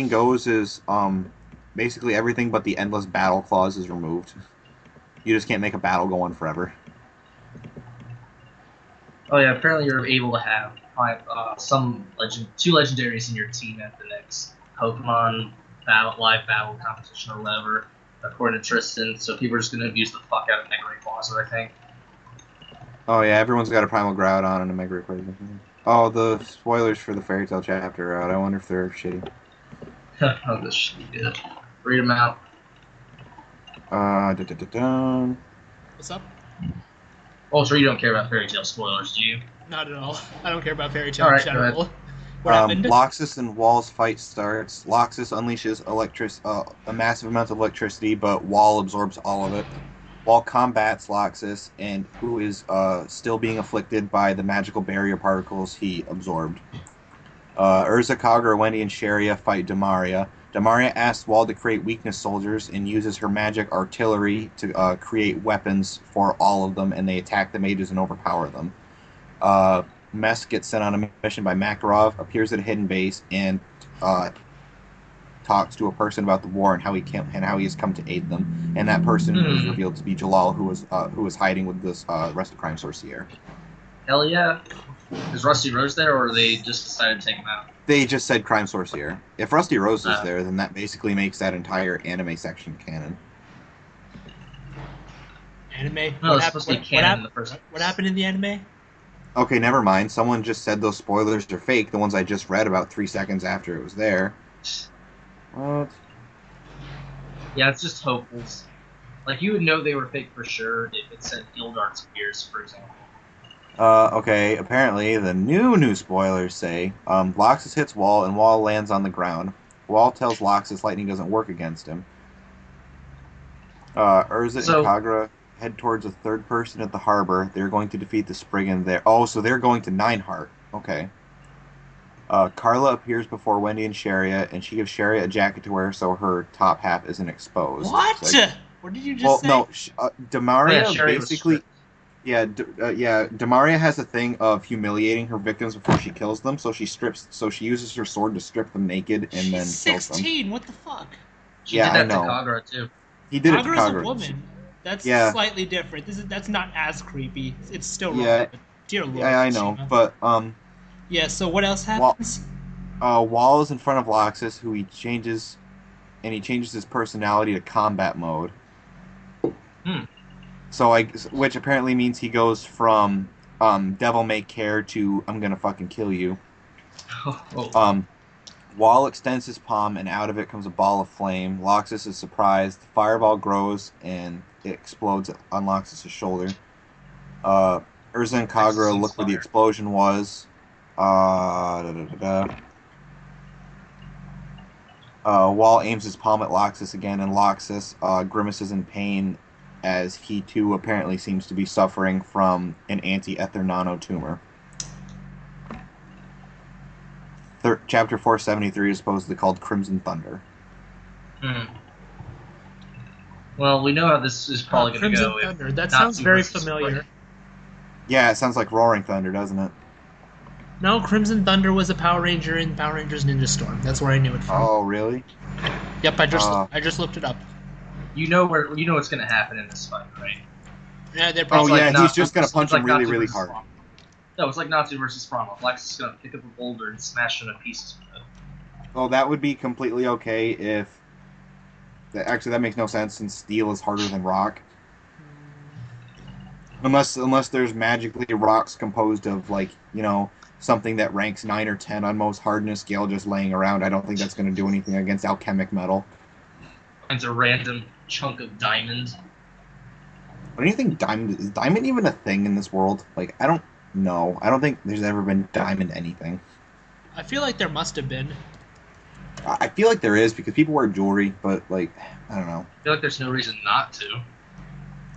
goes is basically everything but the endless battle clause is removed. You just can't make a battle go on forever. Oh yeah, apparently you're able to have two legendaries in your team at the next Pokemon live battle competition or whatever, according to Tristan. So people are just gonna abuse the fuck out of Mega Rayquaza, I think. Oh yeah, everyone's got a Primal Groudon and a Mega Rayquaza. Oh, the spoilers for the Fairy Tail chapter are out. I wonder if they're shitty. Oh, this should be good. Read them out. What's up? Oh, so you don't care about Fairy Tail spoilers, do you? Not at all. I don't care about Fairy Tail All right, in general. go ahead. What happened? Loxus and Wall's fight starts. Loxus unleashes a massive amount of electricity, but Wall absorbs all of it. Wall combats Loxus, and who is still being afflicted by the magical barrier particles he absorbed. Urza, Kagura, Wendy, and Sharia fight Demaria. Demaria asks Wall to create weakness soldiers and uses her magic artillery to create weapons for all of them, and they attack the mages and overpower them. Mess gets sent on a mission by Makarov, appears at a hidden base, and talks to a person about the war and how he has come to aid them. And that person is revealed to be Jalal, who was hiding with this Rusty Crime Sorcier. Hell yeah. Is Rusty Rose there, or they just decided to take him out? They just said Crime Sorcier. If Rusty Rose is there, then that basically makes that entire anime section canon. Anime? No, it's supposed to be canon in the first. What happened in the anime? Okay, never mind. Someone just said those spoilers are fake, the ones I just read about 3 seconds after it was there. What? Yeah, it's just hopefuls. Like, you would know they were fake for sure if it said Gildart's ears, for example. Okay, apparently the new spoilers say Loxus hits Wall and Wall lands on the ground. Wall tells Loxus lightning doesn't work against him. Urza and Kagura head towards a third person at the harbor. They're going to defeat the Spriggan there. Oh, so they're going to Nineheart. Okay. Carla appears before Wendy and Sharia, and she gives Sharia a jacket to wear so her top half isn't exposed. What? Like, what did you just say? Well, no, Demaria basically... Yeah, Demaria has a thing of humiliating her victims before she kills them, so she uses her sword to strip them naked and then kills them. 16, what the fuck? She did that to Kagura, too. He did it to Kagura's Kagura. A woman. That's slightly different. That's not as creepy. It's still wrong. Dear Lord. Yeah, I know, but yeah, so what else happens? Wall is in front of Loxus, who he changes his personality to combat mode. So which apparently means he goes from devil may care to I'm gonna fucking kill you. Wall extends his palm and out of it comes a ball of flame. Loxus is surprised. The fireball grows and it explodes on Loxus' shoulder. Urza and Kagura look where the explosion was. Wall aims his palm at Loxus again, and Loxus grimaces in pain as he too apparently seems to be suffering from an anti-ether nano tumor. Chapter 473 is supposedly called Crimson Thunder. Well, we know how this is probably going to go. Crimson Thunder. That sounds very familiar. Yeah, it sounds like Roaring Thunder, doesn't it? No, Crimson Thunder was a Power Ranger in Power Rangers Ninja Storm. That's where I knew it from. Oh, really? Yep, I just looked it up. You know what's going to happen in this fight, right? Yeah, they're probably. He's just going to punch him really, really hard. No, it's like Natsu versus Frama. Flex is going to pick up a boulder and smash it into pieces with it. Oh, that would be completely okay if Actually, that makes no sense since steel is harder than rock. Unless there's magically rocks composed of, like, something that ranks 9 or 10 on most hardness scale just laying around. I don't think that's going to do anything against alchemic metal. Finds a random chunk of diamond. What do you think is diamond even a thing in this world? Like, I don't know. I don't think there's ever been diamond anything. I feel like there must have been. I feel like there is because people wear jewelry, but, like, I don't know. I feel like there's no reason not to.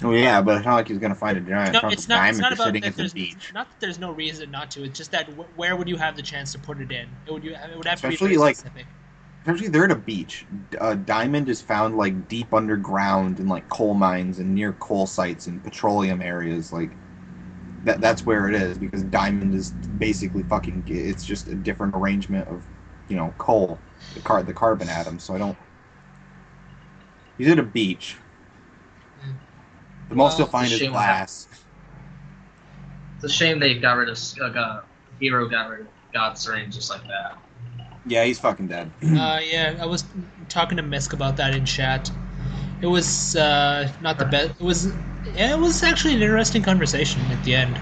Oh yeah, but it's not like he's gonna find a giant chunk of diamond just sitting at the beach. Not that there's no reason not to. It's just that where would you have the chance to put it in? It would have to be very specific. Especially they're at a beach. Diamond is found like deep underground in like coal mines and near coal sites and petroleum areas. Like that's where it is because diamond is basically fucking. It's just a different arrangement of, coal, the carbon atoms. So I don't. He's at a beach. The most you'll find is glass. It's a shame they got rid of Hero got rid of God's Ring just like that. Yeah, he's fucking dead. Yeah, I was talking to Misk about that in chat. It was not the best. It was actually an interesting conversation at the end.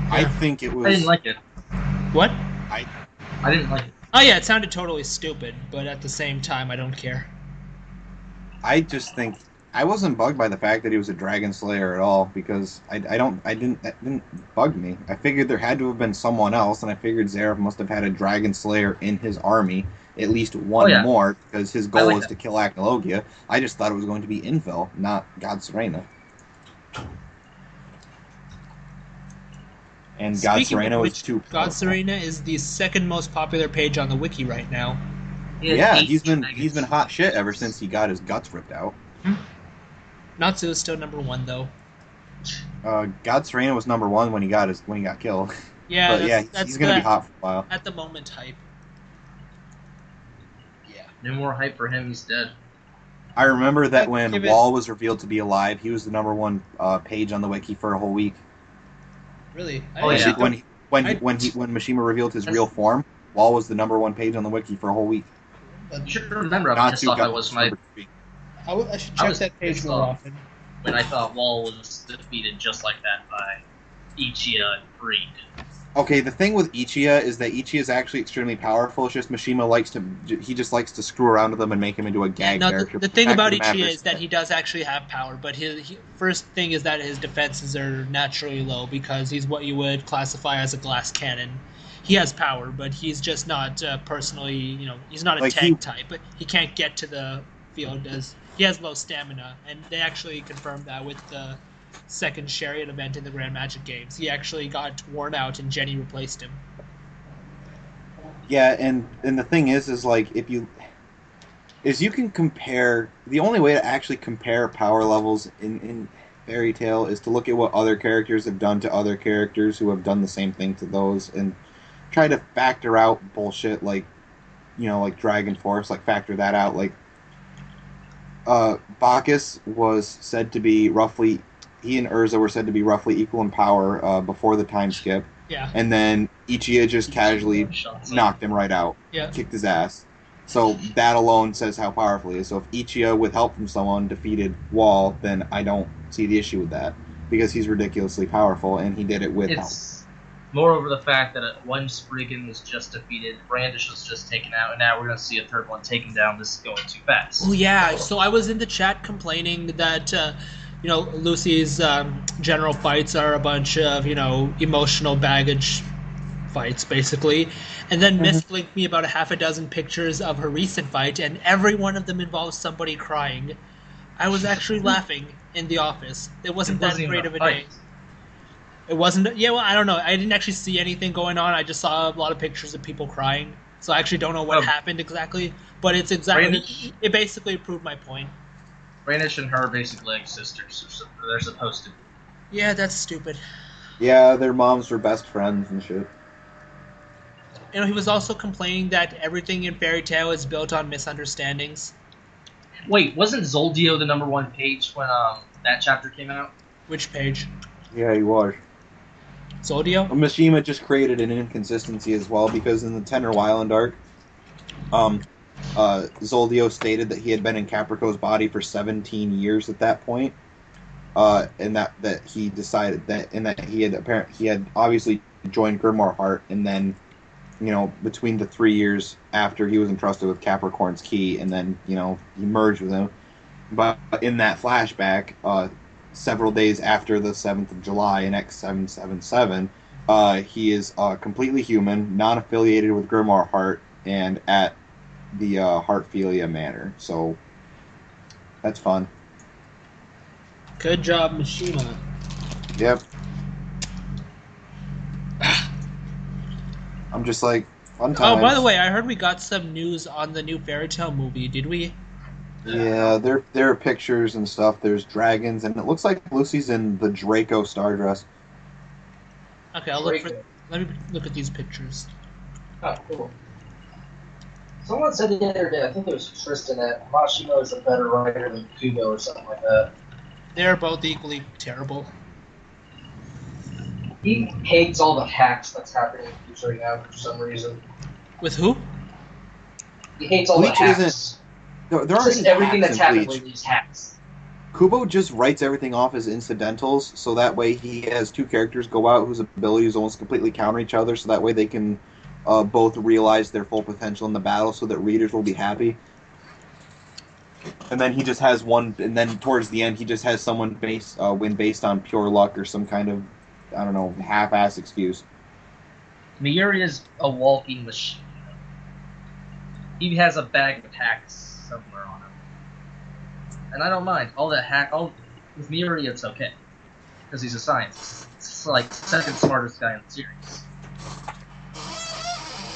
I think it was. I didn't like it. What? I didn't like it. Oh yeah, it sounded totally stupid, but at the same time, I don't care. I just think I wasn't bugged by the fact that he was a dragon slayer at all because that didn't bug me. I figured there had to have been someone else, and I figured Zareth must have had a dragon slayer in his army, at least one more, because his goal was to kill Acnologia. I just thought it was going to be Infel, not God Serena. And God Serena was too powerful. God Serena is the second most popular page on the wiki right now. Yeah, he's been hot shit ever since he got his guts ripped out. Natsu is still number 1 though. God Serena was number 1 when he got killed. Yeah, but he's gonna be hot for a while. At the moment, hype. Yeah, no more hype for him. He's dead. I remember that when Wall was revealed to be alive, he was the number 1 page on the wiki for a whole week. Really? When Mishima revealed his real form, Wall was the number 1 page on the wiki for a whole week. You should remember, I just thought that was my. I should check that page more often. When I thought Wall was defeated just like that by Ichiya and Freed. Okay, the thing with Ichiya is that Ichiya is actually extremely powerful. It's just Mishima likes to screw around with him and make him into a gag character. The thing about Ichiya is that he does actually have power, but his first thing is that his defenses are naturally low because he's what you would classify as a glass cannon. He has power, but he's just not personally, he's not a tank type. But he can't get to the field as he has low stamina, and they actually confirmed that with the second Chariot event in the Grand Magic Games. He actually got worn out, and Jenny replaced him. Yeah, and the thing is like you can compare. The only way to actually compare power levels in Fairy Tail is to look at what other characters have done to other characters who have done the same thing to those, and try to factor out bullshit like Dragon Force, like factor that out. Like Bacchus was said to be roughly. He and Urza were said to be roughly equal in power before the time skip. Yeah. And then Ichiya just casually knocked him right out. Yeah. Kicked his ass. So that alone says how powerful he is. So if Ichiya, with help from someone, defeated Wall, then I don't see the issue with that. Because he's ridiculously powerful, and he did it with help. Moreover, the fact that one Spriggan was just defeated, Brandish was just taken out, and now we're going to see a third one taken down. This is going too fast. Oh, yeah. So I was in the chat complaining that... Lucy's general fights are a bunch of, emotional baggage fights, basically. And then Miss linked me about a half a dozen pictures of her recent fight, and every one of them involves somebody crying. I was actually laughing in the office. It wasn't that great of a day. It wasn't... Yeah, well, I don't know. I didn't actually see anything going on. I just saw a lot of pictures of people crying. So I actually don't know what happened exactly. But it's exactly... It basically proved my point. Brandish and her are basically like sisters. They're supposed to be. Yeah, that's stupid. Yeah, their moms were best friends and shit. He was also complaining that everything in Fairy Tail is built on misunderstandings. Wait, wasn't Zoldio the number 1 page when that chapter came out? Which page? Yeah, he was. Zoldio? Mishima just created an inconsistency as well, because in the Tenor Island arc, Zoldio stated that he had been in Caprico's body for 17 years at that point, and that he decided that, and that he had obviously joined Grimoire Heart, and then, you know, between the 3 years after he was entrusted with Capricorn's key, and then, you know, he merged with him. But in that flashback, several days after the 7th of July in X777, he is completely human, non-affiliated with Grimoire Heart, and at the Heartphilia Manor. So that's fun. Good job, Mishima. Yep. I'm just like, fun times. Oh, by the way, I heard we got some news on the new Fairy Tail movie. Did we? Yeah, there are pictures and stuff. There's dragons, and it looks like Lucy's in the Draco star dress. Okay, let me look at these pictures. Oh, cool. Someone said the other day, I think it was Tristan, that Mashimo is a better writer than Kubo or something like that. They're both equally terrible. He hates all the hacks that's happening in Bleach right now for some reason. With who? He hates all Bleach the hacks. There It's aren't just everything that's happened Bleach. with these hacks. Kubo just writes everything off as incidentals, so that way he has two characters go out whose abilities almost completely counter each other, so that way they can both realize their full potential in the battle, so that readers will be happy. And then he just has one, and then towards the end he just has someone win based on pure luck or some kind of, I don't know, half-ass excuse. Miuri is a walking machine. He has a bag of hacks somewhere on him. And I don't mind. All that with Miuri, it's okay. Because he's a scientist. It's like second smartest guy in the series.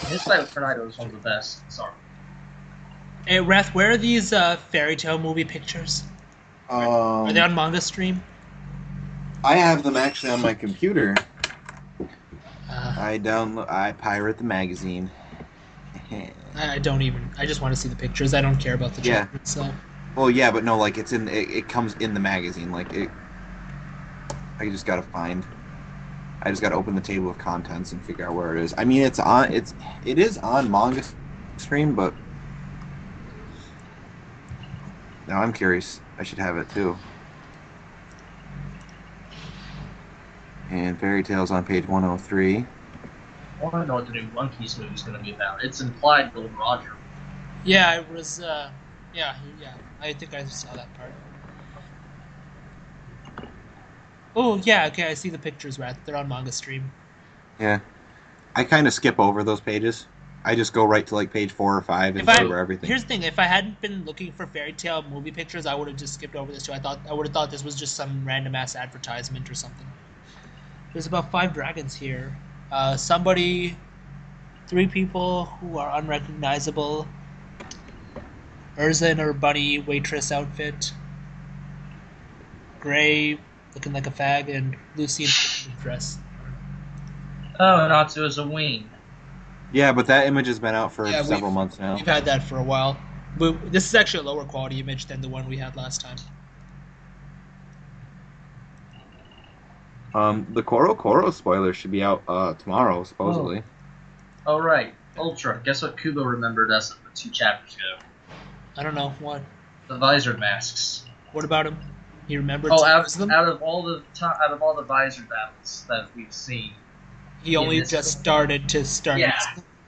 His fight with Tornado is one of the best. Sorry. Hey, Wrath, where are these Fairy Tail movie pictures? Are they on Manga Stream? I have them actually on my computer. I pirate the magazine. I don't even. I just want to see the pictures. I don't care about the chapter itself. Well, yeah, but no, like it comes in the magazine. Like I just gotta open the table of contents and figure out where it is. I mean, it is on Manga Stream, but now I'm curious. I should have it too. And Fairy Tail's on page 103. I want to know what the new One Piece movie is going to be about. It's implied Gold Roger. Yeah, it was. Yeah. I think I saw that part. Oh yeah, okay. I see the pictures, Wrath. They're on Manga Stream. Yeah, I kind of skip over those pages. I just go right to like page 4 or 5 and see where everything. Here's the thing: if I hadn't been looking for Fairy Tail movie pictures, I would have just skipped over this too. I would have thought this was just some random ass advertisement or something. There's about 5 dragons here. 3 people who are unrecognizable. Urza in her bunny waitress outfit. Gray looking like a fag, and Lucy in a dress. Oh, and Natsu is a wing. Yeah, but that image has been out for several months now. We've had that for a while. But this is actually a lower quality image than the one we had last time. The Koro spoiler should be out tomorrow, supposedly. Oh, right. Ultra. Guess what Kubo remembered us 2 chapters ago? I don't know what. The visor masks. What about him? He remembered. Oh, out of all the visor battles that we've seen, he only just started to start. Yeah.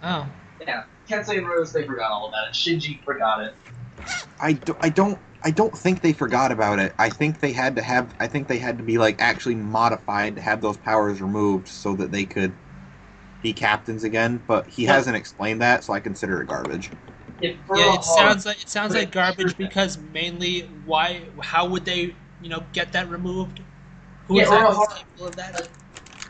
Oh. Yeah. Kensei and Rose, they forgot all about it. Shinji forgot it. I don't think they forgot about it. I think they had to be like actually modified to have those powers removed so that they could be captains again. But he hasn't explained that, so I consider it garbage. It sounds like garbage because mainly how would they get that removed? Who is capable of that?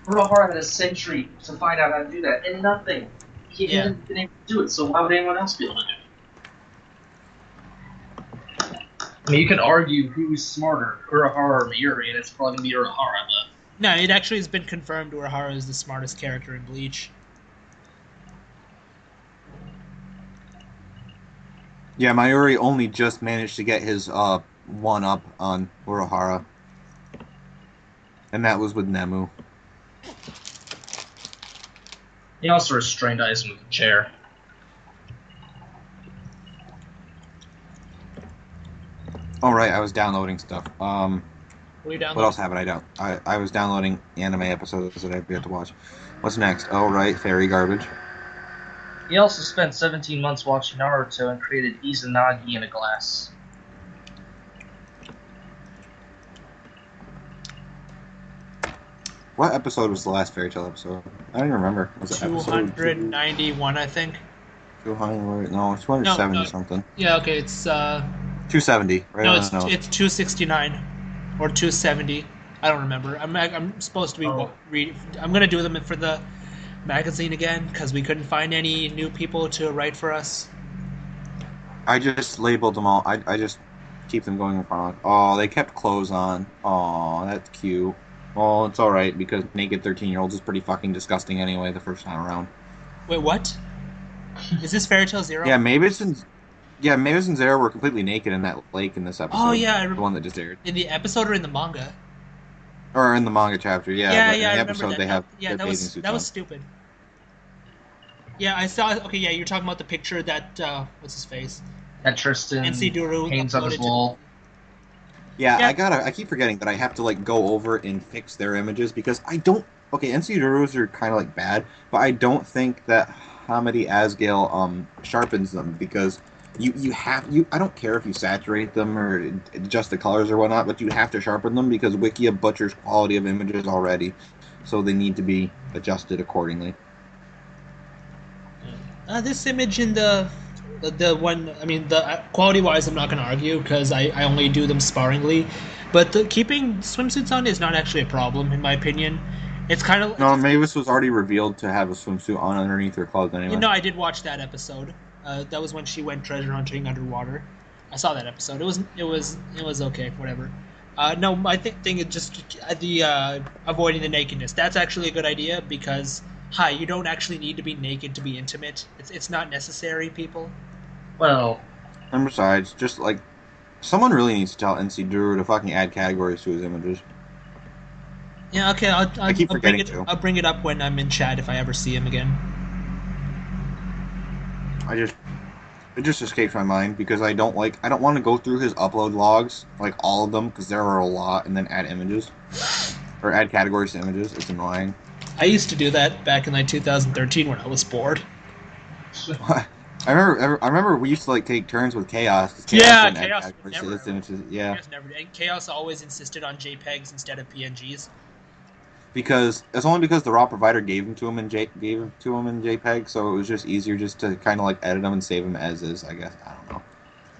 Urahara had a century to find out how to do that, and nothing. He hadn't been able to do it, so why would anyone else be able to do it? I mean, you can argue who's smarter, Urahara or Miuri, and it's probably going to be Urahara, but... No, it actually has been confirmed Urahara is the smartest character in Bleach. Yeah, Miuri only just managed to get his 1-up on Urahara. And that was with Nemu. He also restrained Aizen with a chair. Oh right, I was downloading stuff. What are you What downloading? else haven't I done? I was downloading anime episodes that I've yet to watch. What's next? Oh right, fairy garbage. He also spent 17 months watching Naruto and created Izanagi in a glass. What episode was the last Fairy Tail episode? I don't even remember. Was it episode 291, I think. 200? No, 270 No. something. Yeah, okay, it's 270. Right no, on it's the nose. it's 269 or 270. I don't remember. I'm supposed to be I'm gonna do them for the magazine again because we couldn't find any new people to write for us. I just labeled them all. I just keep them going in front. Oh, they kept clothes on. Oh, that's cute. Well, it's alright because naked 13-year-olds is pretty fucking disgusting anyway the first time around. Wait, what? Is this Fairy Tail Zero? Yeah, Mavis and Zero were completely naked in that lake in this episode. Oh yeah, I the remember. one that just aired. In the episode or in the manga? Or in the manga chapter, yeah. Yeah, but in I the remember episode that. they have Yeah, their that bathing was suits that was on. stupid. Yeah, I saw. Okay, yeah, you're talking about the picture that what's his face? That Tristan NC Duru paints on his uploaded to- wall. Yeah, Yeah. I keep forgetting that I have to like go over and fix their images because I don't. Okay, NC Durus are kind of like bad, but I don't think that Hamidi Asgale sharpens them because you have I don't care if you saturate them or adjust the colors or whatnot, but you have to sharpen them because Wikia butchers quality of images already, so they need to be adjusted accordingly. This image in the one, I mean, the quality wise, I'm not going to argue because I only do them sparingly, but the keeping swimsuits on is not actually a problem in my opinion. It's kind of No, Mavis was already revealed to have a swimsuit on underneath her clothes anyway. you know, I did watch that episode. That was when she went treasure hunting underwater. I saw that episode. It was okay, whatever. No, my thing is just the avoiding the nakedness. That's actually a good idea because you don't actually need to be naked to be intimate. It's not necessary, people. Well, And besides, just like someone really needs to tell NC Drew to fucking add categories to his images. Yeah, okay. I keep forgetting to. I'll bring it up when I'm in chat if I ever see him again. It just escapes my mind because I don't want to go through his upload logs, like all of them, because there are a lot, and then add images or add categories to images. It's annoying. I used to do that back in like 2013 when I was bored. I remember we used to like take turns with Chaos. 'Cause Yeah, didn't add Chaos categories would to never. his images. Yeah, Chaos never did. And Chaos always insisted on JPEGs instead of PNGs. because it's only because the raw provider gave them to him in JPEG, so it was just easier just to kind of like edit them and save them as is. I guess I don't know.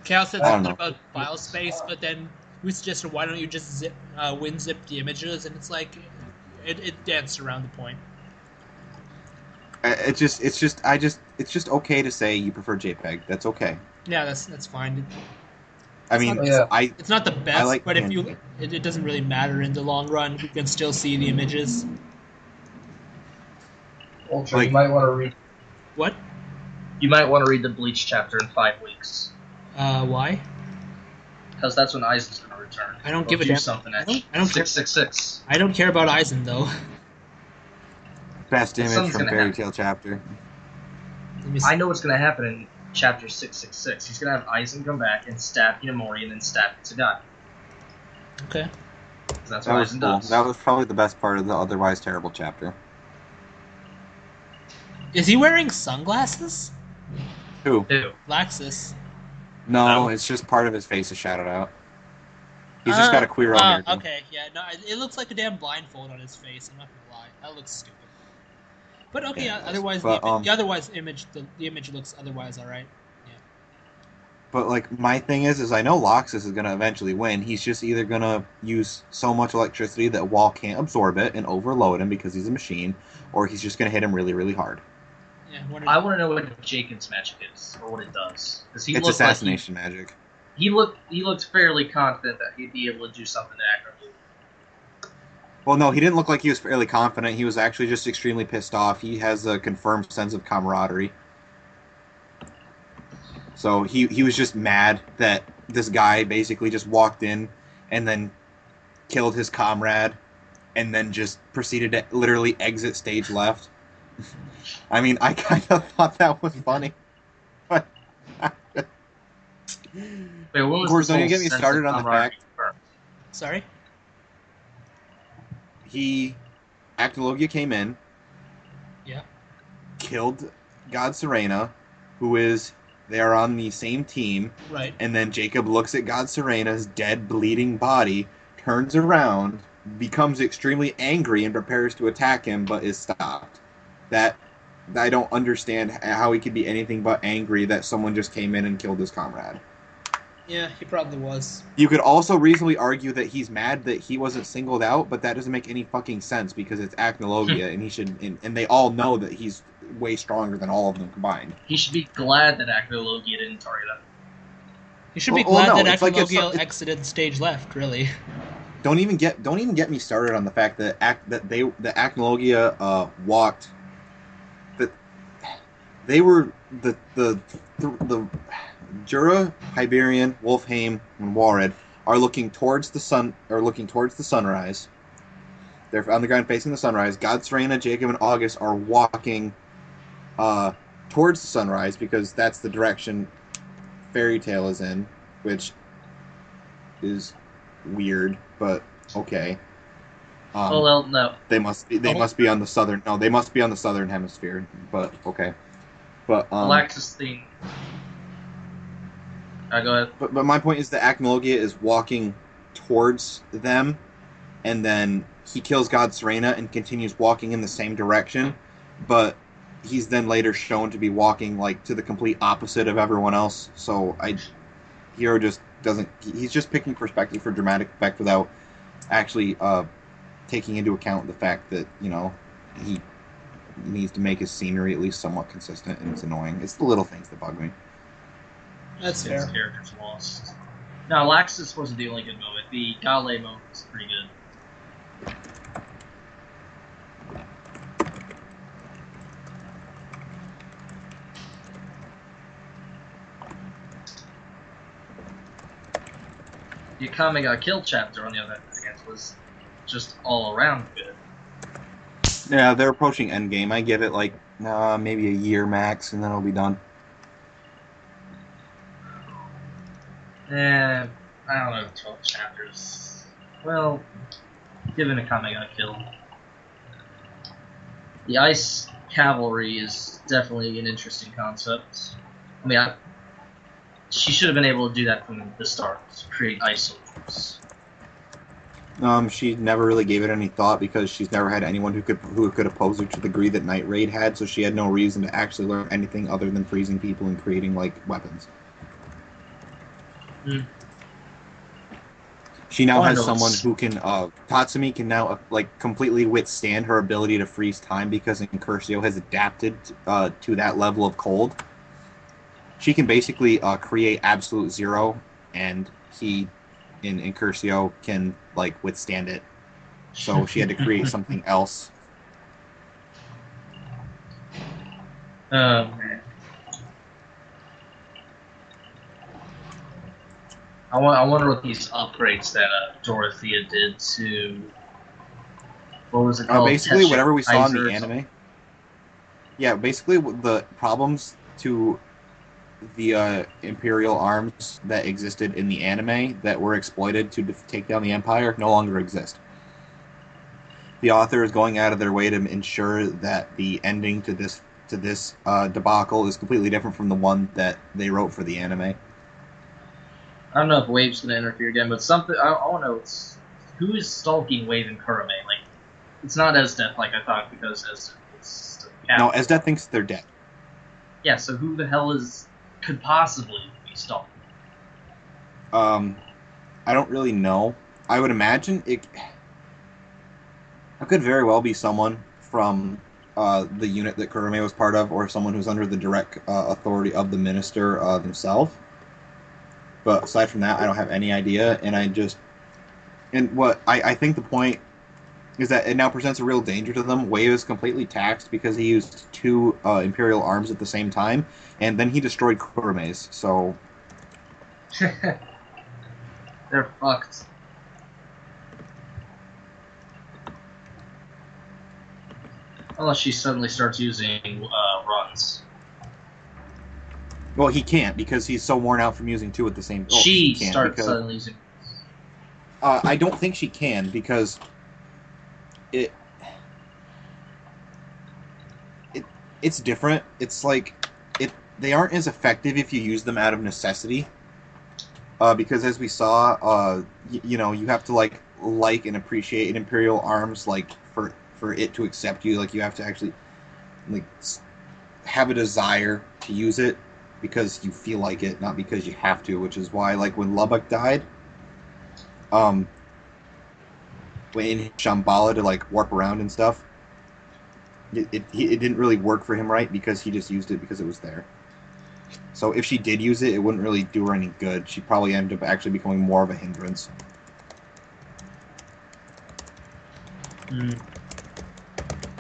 Chaos said I don't something know. about file space, but then we suggested why don't you just WinZip the images, and it's like it danced around the point. It's just okay to say you prefer JPEG. That's okay. Yeah, that's fine. I mean, Yeah. It's not the best, like but if PNG. it doesn't really matter in the long run. You can still see the images. Ultra, Like- you might want to read. What? You might want to read the Bleach chapter in 5 weeks Why? because that's when Aizen's going to return. I don't He'll give a do damn. something I at don't care. 666. I don't care about Aizen though. Best image Something's from gonna Fairy happen. Tail chapter. Let me see. I know what's going to happen in chapter 666. He's going to have Aizen come back and stab Hinamori and then stab Tsugaki. Okay. 'Cause that's That what was Aizen cool. does. That was probably the best part of the otherwise terrible chapter. Is he wearing sunglasses? Who? Ew. Laxus. No, Oh. it's just part of his face is shadowed out. He's just got a queer on here. Okay, yeah, no, it looks like a damn blindfold on his face. I'm not gonna lie, that looks stupid. But okay, Yeah, otherwise, but, the image looks otherwise all right. But like my thing is I know Loxus is gonna eventually win. He's just either gonna use so much electricity that Wall can't absorb it and overload him because he's a machine, or he's just gonna hit him really, really hard. Yeah, I want to know what Jacob's magic is or what it does because he It's looked assassination magic. he looked fairly confident that he'd be able to do something accurately. Well, no, he didn't look like he was fairly confident. He was actually just extremely pissed off. He has a confirmed sense of camaraderie. So he was just mad that this guy basically just walked in and then killed his comrade and then just proceeded to literally exit stage left. I mean, I kind of thought that was funny. But Wait, when was Of course, this don't whole you get me sense started of on the camaraderie fact confirmed? Sorry. Actilogia came in, Yeah. killed God Serena, who is they are on the same team, Right. and then Jacob looks at God Serena's dead, bleeding body, turns around, becomes extremely angry, and prepares to attack him, but is stopped. That I don't understand how he could be anything but angry that someone just came in and killed his comrade. Yeah, he probably was. You could also reasonably argue that he's mad that he wasn't singled out, but that doesn't make any fucking sense because it's Acnologia, and he should, and they all know that he's way stronger than all of them combined. He should be glad that Acnologia didn't target him. You should be Well, glad no, that it's like if Acnologia exited stage left. Really. Don't even get me started on the fact that Acnologia walked, that they were the Jura, Hyperion, Wolfheim, and Wared are looking towards the sunrise. They're on the ground facing the sunrise. God, Serena, Jacob, and August are walking towards the sunrise because that's the direction Fairy Tale is in, which is weird, but okay. Well, no. They must be on the southern. No, they must be on the southern hemisphere. But okay. But Alexis thing. Go ahead. But my point is that Acnologia is walking towards them, and then he kills God Serena and continues walking in the same direction, but he's then later shown to be walking like to the complete opposite of everyone else. So Hero just doesn't. He's just picking perspective for dramatic effect without actually taking into account the fact that he needs to make his scenery at least somewhat consistent, and it's annoying. It's the little things that bug me. That's His fair. character's lost. Now, Laxus wasn't the only good moment. The Gale moment was pretty good. The Akame got killed chapter, on the other hand, was just all around good. Yeah, they're approaching endgame. I give it like maybe a year max, and then it'll be done. I don't know, 12 chapters. Well, given Akame got killed. The Ice Cavalry is definitely an interesting concept. I mean, she should have been able to do that from the start, create ice soldiers. She never really gave it any thought because she's never had anyone who could oppose her to the degree that Night Raid had, so she had no reason to actually learn anything other than freezing people and creating like weapons. Mm. She now has someone who can Tatsumi can now like completely withstand her ability to freeze time because Incursio has adapted to that level of cold. She can basically create absolute zero, and he in Incursio can like withstand it. So she had to create something else. Man. I wonder what these upgrades that Dorothea did to what was it called? Basically, whatever we saw in the Heiser or anime. something? Yeah, basically the problems to the Imperial arms that existed in the anime that were exploited to take down the Empire no longer exist. The author is going out of their way to ensure that the ending to this debacle is completely different from the one that they wrote for the anime. I don't know if Wave's going to interfere again, but something I want to know who is stalking Wave and Kurame? Like, it's not Esdeath like I thought because Esdeath is No, Esdeath thinks they're dead. Yeah, so who the hell could possibly be stalking? I don't really know. I would imagine it could very well be someone from the unit that Kurame was part of, or someone who's under the direct authority of the minister themselves. But aside from that, I don't have any idea, and what I think the point is that it now presents a real danger to them. Wave is completely taxed because he used two Imperial arms at the same time, and then he destroyed Kurame's, so... They're fucked. Unless she suddenly starts using runs. Well, he can't because he's so worn out from using two at the same. Well, She can't starts because suddenly using. I don't think she can because it it's different. It's like they aren't as effective if you use them out of necessity. Because as we saw, you know, you have to like and appreciate an Imperial arms like for it to accept you. Like you have to actually like have a desire to use it because you feel like it, not because you have to. Which is why, like when Lubbock died, when in Shambhala to like warp around and stuff, it didn't really work for him right because he just used it because it was there. So if she did use it, it wouldn't really do her any good. She'd probably end up actually becoming more of a hindrance.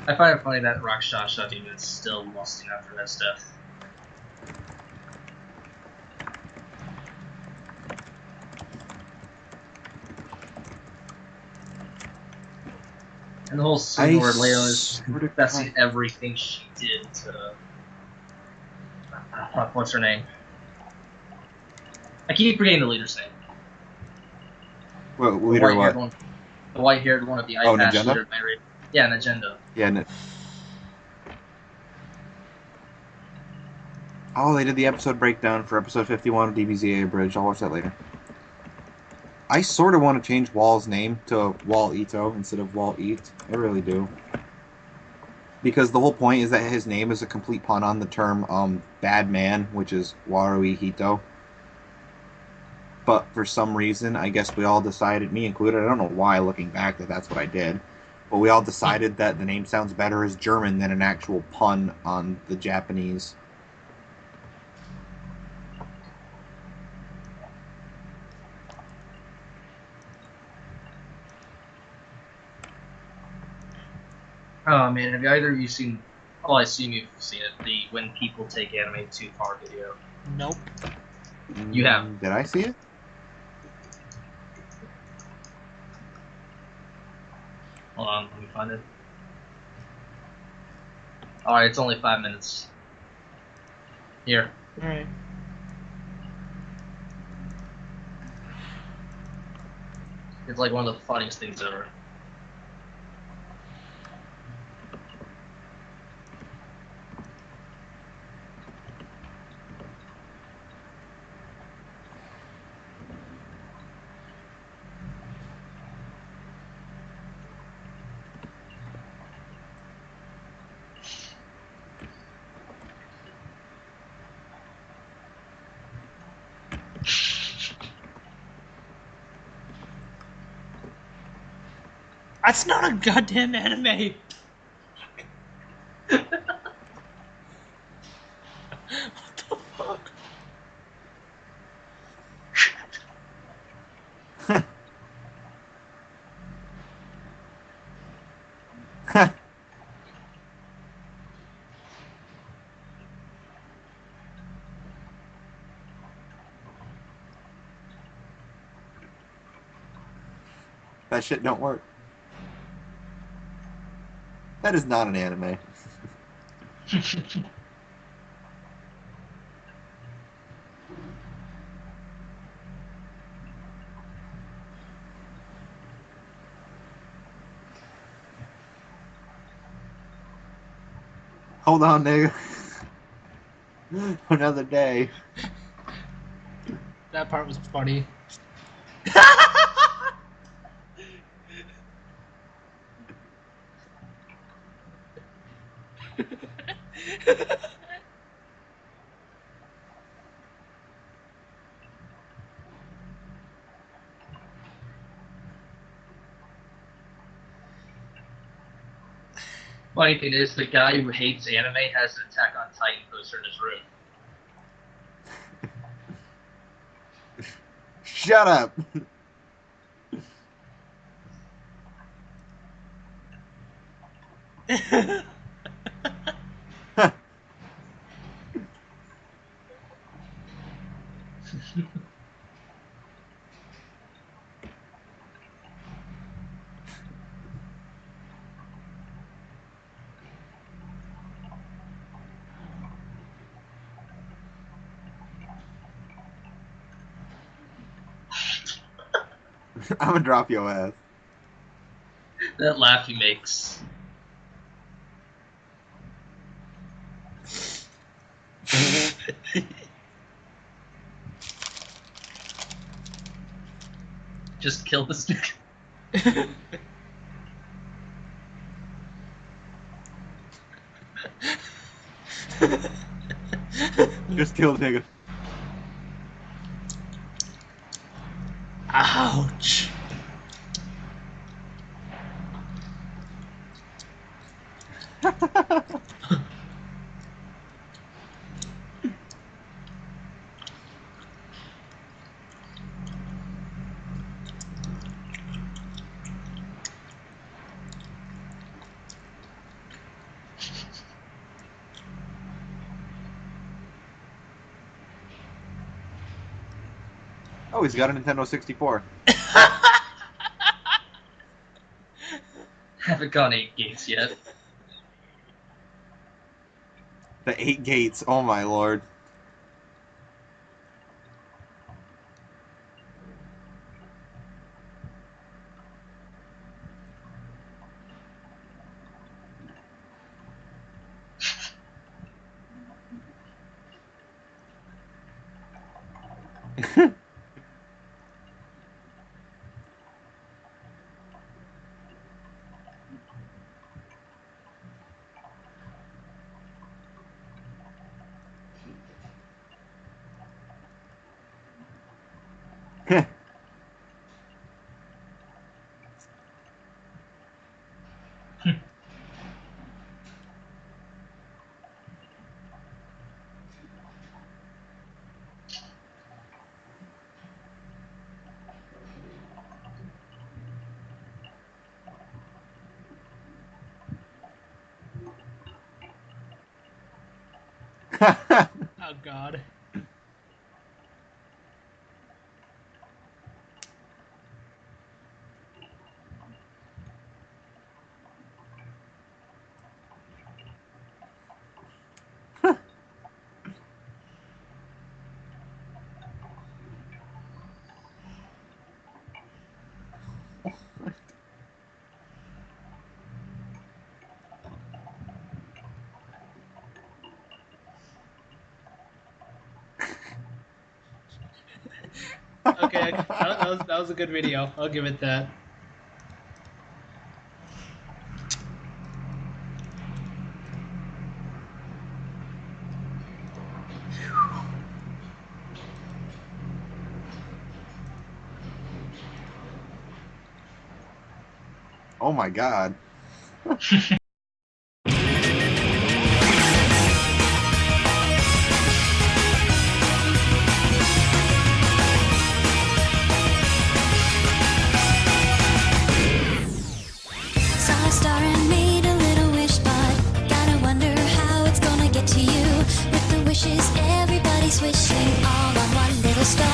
I find it funny that Rakshasa dude is still lusting after that stuff. And the whole scene where Leo is confessing everything she did to... what's her name? I keep forgetting the leader's name. Well, leader what? The white-haired one of the eye patch leader. Yeah, an agenda. Yeah. Oh, they did the episode breakdown for episode 51 of DBZA Bridge. I'll watch that later. I sort of want to change Wall's name to Wall Ito instead of Wall Eat. I really do. Because the whole point is that his name is a complete pun on the term bad man, which is Warui Hito. But for some reason, I guess we all decided, me included, I don't know why looking back that that's what I did, but we all decided that the name sounds better as German than an actual pun on the Japanese. Oh man, have either of you seen... Well, I assume you've seen it, the When People Take Anime Too Far video. Nope. You have. Did I see it? Hold on, let me find it. Alright, it's only 5 minutes. Here. Alright. It's like one of the funniest things ever. That's not a goddamn anime. What the fuck? That shit don't work. That is not an anime. Hold on, nigga. Another day. That part was funny. Funny thing is, the guy who hates anime has an Attack on Titan poster in his room. Shut up. I'm gonna drop your ass. That laugh he makes. Just kill this nigga. Just kill the nigga. Ouch. Oh, he's got a Nintendo 64. Haven't gone 8 gates yet. The 8 gates. Oh my lord. Oh god. Okay, that was a good video. I'll give it that. Oh my god. Saw a star and made a little wish, but gotta wonder how it's gonna get to you. With the wishes, everybody's wishing all on one little star.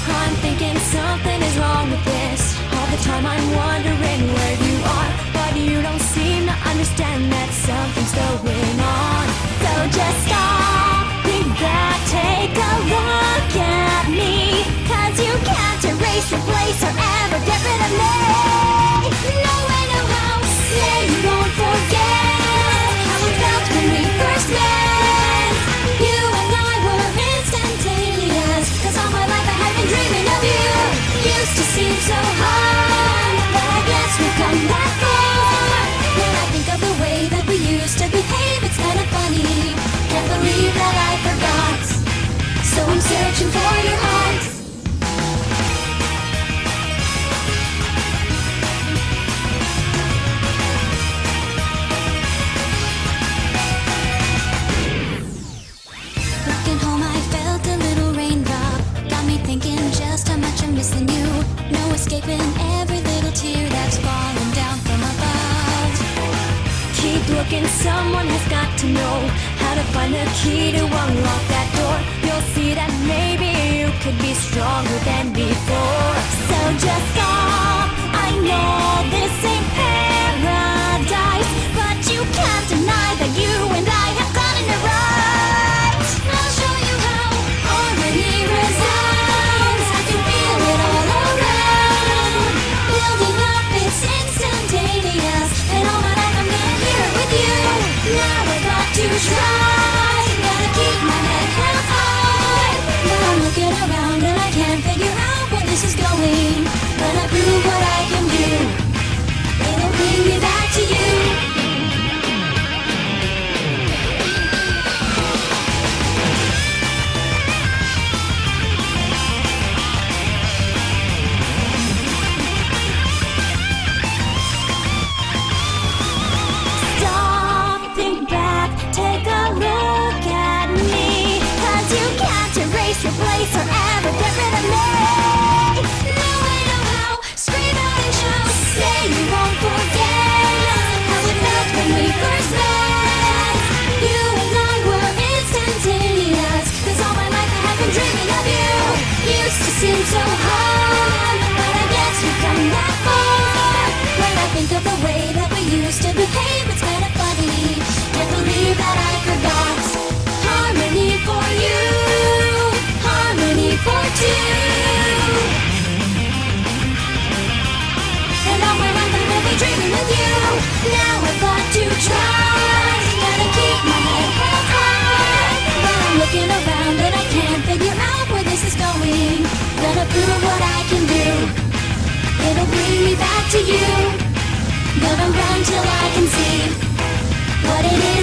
I'm thinking something is wrong with this. All the time I'm wondering where you are, but you don't seem to understand that something's going on. So just stop, be back, take a look at me, 'cause you can't erase, replace, or ever get rid of me. No way, no how, yeah, you won't forget how it felt when we first met. You and I were instantaneous, 'cause all my life I had been dreaming of you. Used to seem so hard, but I guess we've come that far. When I think of the way that we used to behave, it's kinda funny. Can't believe that I forgot, so I'm searching for your heart. Walking home, I felt a little raindrop. Got me thinking just how much I'm missing you. No escaping every little tear that's falling down from above. Keep looking, someone has got to know how to find the key to unlock that door. You'll see that maybe you could be stronger than before. So just stop. I know this ain't paradise, but you can't deny that you and I have gotten it right. I'll show you how harmony resides. I can feel it all around. around and I can't figure out where this is going. Gonna prove what I can do. It'll bring me back to you. Stop, think back, take a look at me. 'Cause you can't erase, replace, or ever get rid of me. No, I know how, scream out and shout. Say you won't forget how it felt when we first met. You and I were instantaneous, 'cause all my life I have been dreaming of you. Used to seem so hard, but I guess we've come that far. When I think of the way that we used to behave, it's kind of funny. Can't believe that I forgot. Harmony for you, harmony for two. And all my life I will be dreaming with you. Now I've got to try, gotta keep my head held high. But I'm looking around and I can't figure out where this is going. Gonna prove what I can do. It'll bring me back to you. Gonna run till I can see what it is